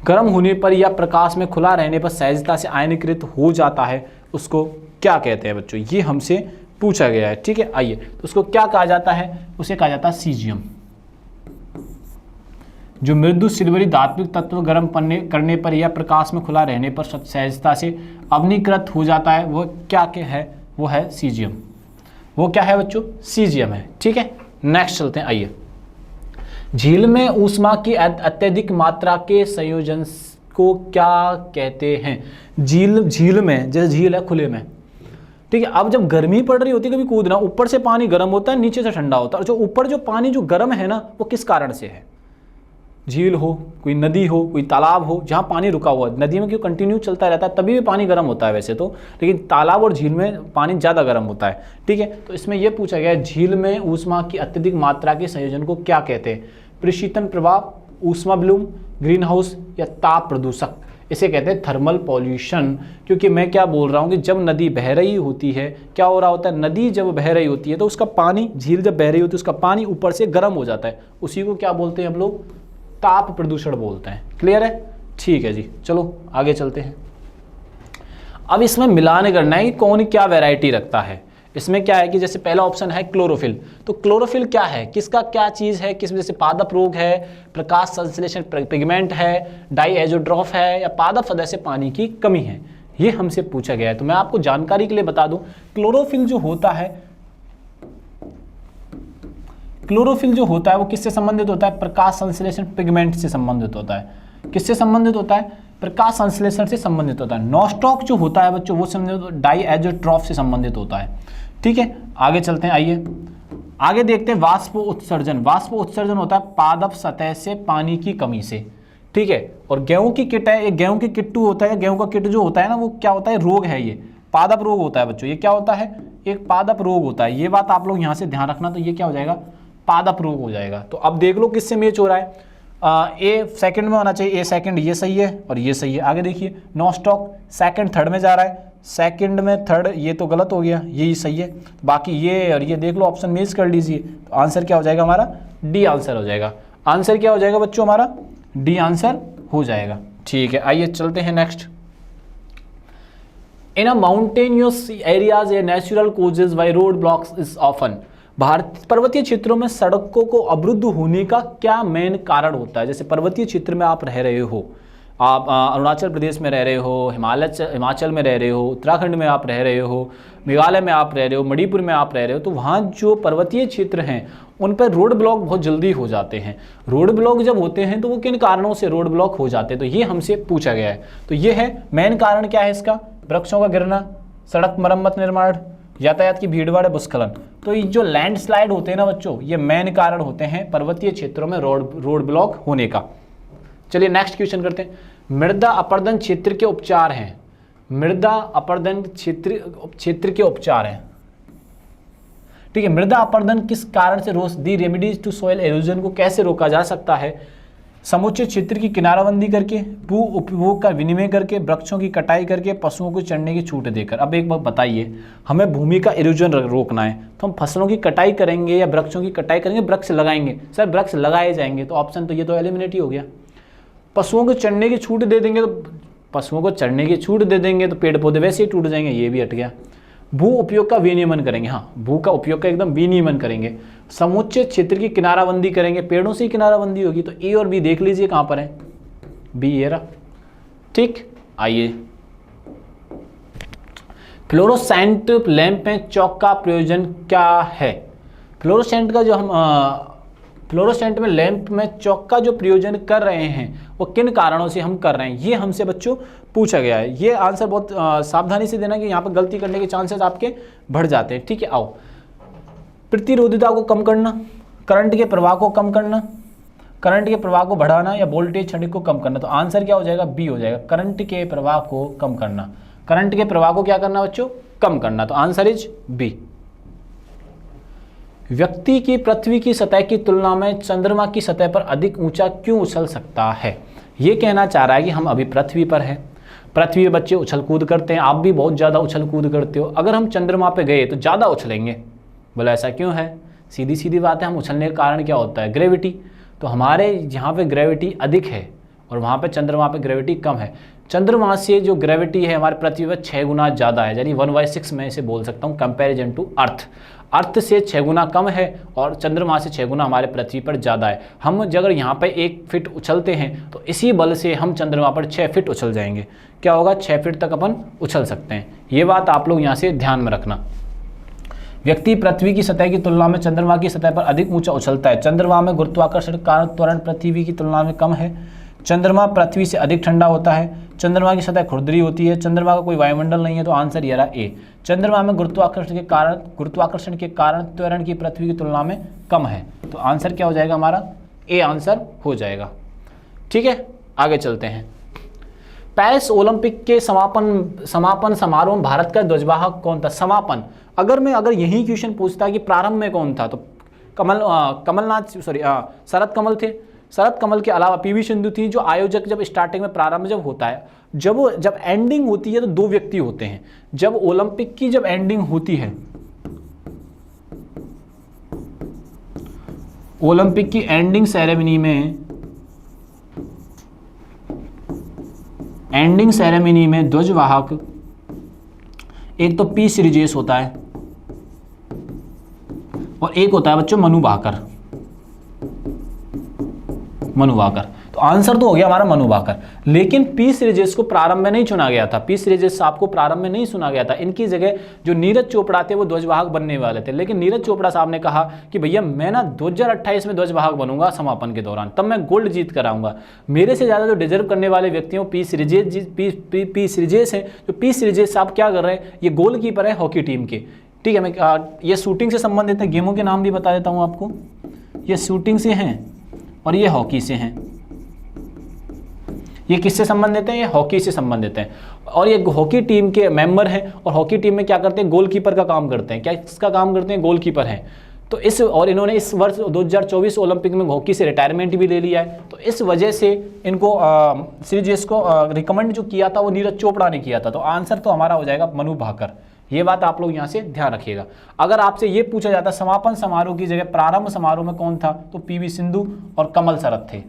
गर्म होने पर या प्रकाश में खुला रहने पर सहजता से आयनीकृत हो जाता है, उसको क्या कहते हैं बच्चों? ये हमसे पूछा गया है, ठीक है। आइए, तो उसको क्या कहा जाता है? उसे कहा जाता है सीजियम। जो मृदु सिल्वरी धात्विक तत्व गर्म करने पर या प्रकाश में खुला रहने पर सहजता से अवनीकृत हो जाता है, वो क्या है? वो है सीजियम। वो क्या है बच्चों? सीजियम है, ठीक है। नेक्स्ट चलते हैं, आइए। झील में ऊष्मा की अत्यधिक मात्रा के संयोजन को क्या कहते हैं? झील में, जैसे झील है खुले में, ठीक है। अब जब गर्मी पड़ रही होती है, कभी कूदना, ऊपर से पानी गर्म होता है, नीचे से ठंडा होता है। और जो ऊपर जो पानी जो गर्म है ना, वो किस कारण से है? झील हो, कोई नदी हो, कोई तालाब हो, जहाँ पानी रुका हुआ है। नदी में क्यों कंटिन्यू चलता रहता है, तभी भी पानी गर्म होता है वैसे तो, लेकिन तालाब और झील में पानी ज़्यादा गर्म होता है, ठीक है। तो इसमें यह पूछा गया है, झील में ऊष्मा की अत्यधिक मात्रा के संयोजन को क्या कहते हैं? प्रशीतन प्रभाव, ऊष्मा ब्लूम, ग्रीन हाउस या ताप प्रदूषक। इसे कहते हैं थर्मल पॉल्यूशन। क्योंकि मैं क्या बोल रहा हूँ कि जब नदी बह रही होती है, क्या हो रहा होता है? नदी जब बह रही होती है तो उसका पानी, झील जब बह रही होती है, उसका पानी ऊपर से गर्म हो जाता है। उसी को क्या बोलते हैं हम लोग? ताप प्रदूषण बोलते हैं। क्लियर है? ठीक है जी, चलो आगे चलते हैं। अब इसमें मिलान करना है कि कौन क्या वैरायटी रखता है। इसमें क्या है कि जैसे पहला ऑप्शन है क्लोरोफिल। तो क्लोरोफिल क्या है? किसका क्या चीज़ है? किस वजह से? पादप रोग है, प्रकाश संश्लेषण पिगमेंट है, डाइएजोट्रॉफ है, या पादप सतह से पानी की कमी है? ये हमसे पूछा गया है। तो मैं आपको जानकारी के लिए बता दूं, क्लोरोफिल जो होता है, क्लोरोफिल जो होता है वो किससे संबंधित होता है? प्रकाश संश्लेषण पिगमेंट से संबंधित होता है। किससे संबंधित होता है? प्रकाश संश्लेषण से संबंधित होता है। नॉस्टॉक जो होता है बच्चों, वो संबंधित डाइएजोट्रॉफ से संबंधित होता है, ठीक है। आगे चलते हैं, आइए आगे देखते हैं। वाष्प उत्सर्जन। वाष्प उत्सर्जन होता है पादप सतह से पानी की कमी से, ठीक है। और गेहूं की किट है, एक गेहूं की किट्टू होता है, गेहूं का किट जो होता है ना, वो क्या होता है? रोग है, ये पादप रोग होता है बच्चों। ये क्या होता है? एक पादप रोग होता है। ये बात आप लोग यहाँ से ध्यान रखना। तो ये क्या हो जाएगा? पादप रोग हो जाएगा। तो अब देख लो किससे मैच हो रहा है। ए सेकंड में होना चाहिए, ए सेकंड, ये सही है और ये सही है। आगे देखिए, नॉस्टॉक सेकंड थर्ड में जा रहा है, सेकंड में थर्ड, ये तो गलत हो गया, यही सही है। बाकी ये और ये देख लो, ऑप्शन मैच कर लीजिए। तो आंसर क्या हो जाएगा हमारा? डी आंसर हो जाएगा। आंसर क्या हो जाएगा बच्चों हमारा? डी आंसर हो जाएगा, ठीक है। आइए चलते हैं next. In a mountainous areas a natural causes by road blocks is often. Bharat पर्वतीय क्षेत्रों में सड़कों को अवरुद्ध होने का क्या मेन कारण होता है? जैसे पर्वतीय क्षेत्र में आप रह रहे हो, आप अरुणाचल प्रदेश में रह रहे हो, हिमाचल में रह रहे हो, उत्तराखंड में आप रह रहे हो, मेघालय में आप रह रहे हो, मणिपुर में आप रह रहे हो, तो वहाँ जो पर्वतीय क्षेत्र हैं उन पर रोड ब्लॉक बहुत जल्दी हो जाते हैं। रोड ब्लॉक जब होते हैं तो वो किन कारणों से रोड ब्लॉक हो जाते हैं, तो ये हमसे पूछा गया है। तो ये है मेन कारण क्या है इसका, वृक्षों का गिरना, सड़क मरम्मत निर्माण, यातायात की भीड़भाड़, भूस्खलन। तो ये जो लैंडस्लाइड होते हैं ना बच्चों, ये मेन कारण होते हैं पर्वतीय क्षेत्रों में रोड ब्लॉक होने का। चलिए नेक्स्ट क्वेश्चन करते हैं। मृदा अपरदन क्षेत्र के उपचार हैं। मृदा अपरदन क्षेत्र के उपचार हैं, ठीक है। मृदा अपरदन किस कारण से दी रेमेडीज टू सॉइल एरोजन को कैसे रोका जा सकता है? समुचित क्षेत्र की किनाराबंदी करके, भू उपभोग का विनिमय करके, वृक्षों की कटाई करके, पशुओं को चढ़ने की छूट देकर। अब एक बात बताइए, हमें भूमि का इरोजन रोकना है तो हम फसलों की कटाई करेंगे या वृक्षों की कटाई करेंगे, वृक्ष लगाएंगे? सर वृक्ष लगाए जाएंगे, तो ऑप्शन तो ये तो एलिमिनेट ही हो गया। पशुओं को चढ़ने की छूट दे देंगे, तो पशुओं को चढ़ने की छूट दे देंगे तो पेड़ पौधे वैसे ही टूट जाएंगे, ये भी हट गया। भू उपयोग का विनियमन करेंगे, हाँ भू का उपयोग का एकदम विनियमन करेंगे। समुचित क्षेत्र की किनाराबंदी करेंगे, पेड़ों से ही किनाराबंदी होगी। तो ए और बी देख लीजिए कहाँ पर है, बी ये रहा, ठीक। आइए, फ्लोरोसेंट लैंप में चौक का प्रयोजन क्या है? फ्लोरोसेंट का जो हम फ्लोरोसेंट में लैंप में चौक का जो प्रयोजन कर रहे हैं वो किन कारणों से हम कर रहे हैं, ये हमसे बच्चों पूछा गया है। ये आंसर बहुत सावधानी से देना कि यहाँ पर गलती करने के चांसेस आपके बढ़ जाते हैं, ठीक है। आओ, प्रतिरोधकता को कम करना, करंट के प्रवाह को कम करना, करंट के प्रवाह को बढ़ाना, या वोल्टेज क्षणिक को कम करना। तो आंसर क्या हो जाएगा, बी हो जाएगा, करंट के प्रवाह को कम करना। करंट के प्रवाह को क्या करना बच्चों, कम करना। तो आंसर इज बी। व्यक्ति की पृथ्वी की सतह की तुलना में चंद्रमा की सतह पर अधिक ऊंचा क्यों उछल सकता है? ये कहना चाह रहा है कि हम अभी पृथ्वी पर हैं, पृथ्वी पे बच्चे उछल कूद करते हैं, आप भी बहुत ज़्यादा उछल कूद करते हो, अगर हम चंद्रमा पे गए तो ज़्यादा उछलेंगे। बोला ऐसा क्यों है? सीधी सीधी बात है, हम उछलने का कारण क्या होता है, ग्रेविटी। तो हमारे यहाँ पे ग्रेविटी अधिक है और वहाँ पे चंद्रमा पे ग्रेविटी कम है। चंद्रमा से जो ग्रेविटी है हमारे पृथ्वी पर 6 गुना ज़्यादा है, यानी 1/6 मैं इसे बोल सकता हूँ कंपैरिजन टू अर्थ। अर्थ से 6 गुना कम है और चंद्रमा से 6 गुना हमारे पृथ्वी पर ज़्यादा है। हम अगर यहाँ पे 1 फीट उछलते हैं तो इसी बल से हम चंद्रमा पर 6 फीट उछल जाएंगे। क्या होगा, 6 फीट तक अपन उछल सकते हैं। ये बात आप लोग यहाँ से ध्यान में रखना। व्यक्ति पृथ्वी की सतह की तुलना में चंद्रमा की सतह पर अधिक ऊंचा उछलता है। चंद्रमा में गुरुत्वाकर्षण कारण त्वरण पृथ्वी की तुलना में कम है। चंद्रमा पृथ्वी से अधिक ठंडा होता है। चंद्रमा की सतह खुरदरी होती है। चंद्रमा का कोई वायुमंडल नहीं है। तो आंसर ये रहा ए। चंद्रमा में गुरुत्वाकर्षण के कारण त्वरण की पृथ्वी की तुलना में कम है। तो आंसर क्या हो जाएगा हमारा, ए आंसर हो जाएगा। ठीक है, आगे चलते हैं। पेरिस ओलंपिक के समापन समारोह में भारत का ध्वजवाहक कौन था? समापन, अगर यही क्वेश्चन पूछता कि प्रारंभ में कौन था, तो शरद कमल थे। शरद कमल के अलावा पीवी सिंधु थी। जो आयोजक जब स्टार्टिंग में प्रारंभ जब होता है, जब एंडिंग होती है तो 2 व्यक्ति होते हैं। जब ओलंपिक की जब एंडिंग होती है, ओलंपिक की एंडिंग सेरेमनी में ध्वजवाहक एक तो पी श्रीजेश होता है और एक होता है बच्चों मनु भाकर। तो आंसर तो हो गया हमारा मनु भाकर। लेकिन पी श्रीजेश को प्रारंभ में नहीं चुना गया था। पी श्रीजेश साहब को प्रारंभ में नहीं चुना गया था। इनकी जगह जो नीरज चोपड़ा थे वो ध्वजवाहक बनने वाले थे। लेकिन नीरज चोपड़ा साहब ने कहा कि भैया मैं ना 2028 में ध्वजवाहक बनूंगा समापन के दौरान, तब मैं गोल्ड जीत कर आऊंगा। मेरे से ज़्यादा जो डिजर्व करने वाले व्यक्ति हो पी श्रीजेश हैं। जो पी श्रीजेश साहब क्या कर रहे हैं, ये गोलकीपर है हॉकी टीम के। ठीक है, मैं ये शूटिंग से संबंधित है। गेमों के नाम भी बता देता हूँ आपको। ये शूटिंग से हैं और ये हॉकी से हैं। ये किससे संबंधित हैं? ये हॉकी से संबंधित हैं और ये हॉकी टीम के मेंबर हैं। और हॉकी टीम में क्या करते हैं, गोलकीपर का काम करते हैं। क्या इसका काम करते हैं, गोलकीपर हैं। तो इन्होंने इस वर्ष 2024 ओलंपिक में हॉकी से रिटायरमेंट भी ले लिया है। तो इस वजह से इनको श्रीजेश को रिकमेंड जो किया था वो नीरज चोपड़ा ने किया था। तो आंसर तो हमारा हो जाएगा मनु भाकर। ये बात आप लोग यहाँ से ध्यान रखिएगा। अगर आपसे ये पूछा जाता समापन समारोह की जगह प्रारंभ समारोह में कौन था, तो पीवी सिंधु और कमल शरद थे।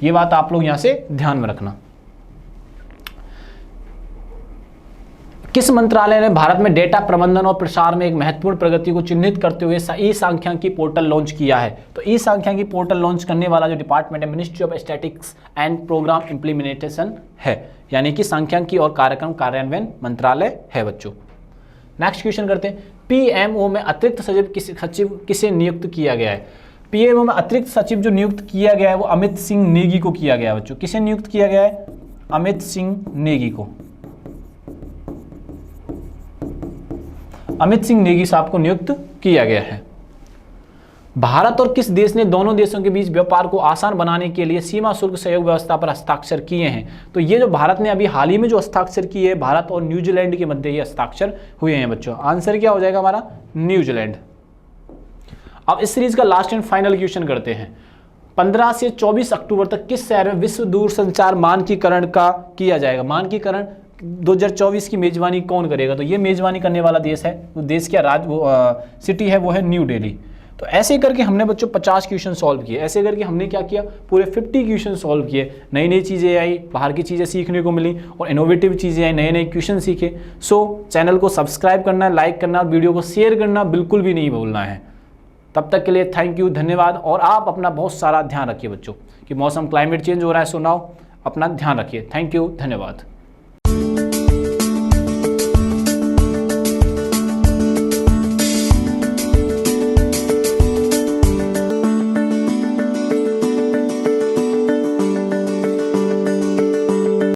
ये बात आप लोग यहाँ से ध्यान में रखना। किस मंत्रालय ने भारत में डेटा प्रबंधन और प्रसार में एक महत्वपूर्ण प्रगति को चिन्हित करते हुए ई सांख्यिकी पोर्टल लॉन्च किया है? तो ई सांख्यिकी पोर्टल लॉन्च करने वाला जो डिपार्टमेंट है ministry of statistics and programme implementation है, यानी कि सांख्यिकी और कार्यक्रम कार्यान्वयन मंत्रालय है बच्चों। नेक्स्ट क्वेश्चन करते हैं, पीएमओ में अतिरिक्त सचिव किसे नियुक्त किया गया है? पीएमओ में अतिरिक्त सचिव जो नियुक्त किया गया है वो अमित सिंह नेगी को किया गया है बच्चों। किसे नियुक्त किया गया है? अमित सिंह नेगी को। अमित सिंह नेगी साहब को नियुक्त किया गया है। भारत और किस देश ने दोनों देशों के बीच व्यापार को आसान बनाने के लिए सीमा शुल्क सहयोग व्यवस्था पर हस्ताक्षर किए हैं? तो ये जो भारत ने अभी हाल ही में जो हस्ताक्षर किए हैं, भारत और न्यूजीलैंड के मध्य ये हस्ताक्षर हुए हैं बच्चों। आंसर क्या हो जाएगा हमारा? न्यूजीलैंड। अब इस सीरीज का लास्ट एंड फाइनल क्वेश्चन करते हैं, 15 से 24 अक्टूबर तक किस शहर में विश्व दूरसंचार मानकीकरण का किया जाएगा? मानकीकरण 2024 की मेजबानी कौन करेगा? तो ये मेजबानी करने वाला देश है, वो देश क्या सिटी है, वो है न्यू दिल्ली। तो ऐसे करके हमने बच्चों 50 क्वेश्चन सॉल्व किए। ऐसे करके हमने क्या किया, पूरे 50 क्वेश्चन सॉल्व किए। नई नई चीज़ें आई, बाहर की चीज़ें सीखने को मिली और इनोवेटिव चीज़ें आई, नए नए क्वेश्चन सीखे। सो चैनल को सब्सक्राइब करना, लाइक करना, वीडियो को शेयर करना बिल्कुल भी नहीं भूलना है। तब तक के लिए थैंक यू, धन्यवाद। और आप अपना बहुत सारा ध्यान रखिए बच्चों, कि मौसम क्लाइमेट चेंज हो रहा है, सो नाउ अपना ध्यान रखिए। थैंक यू, धन्यवाद।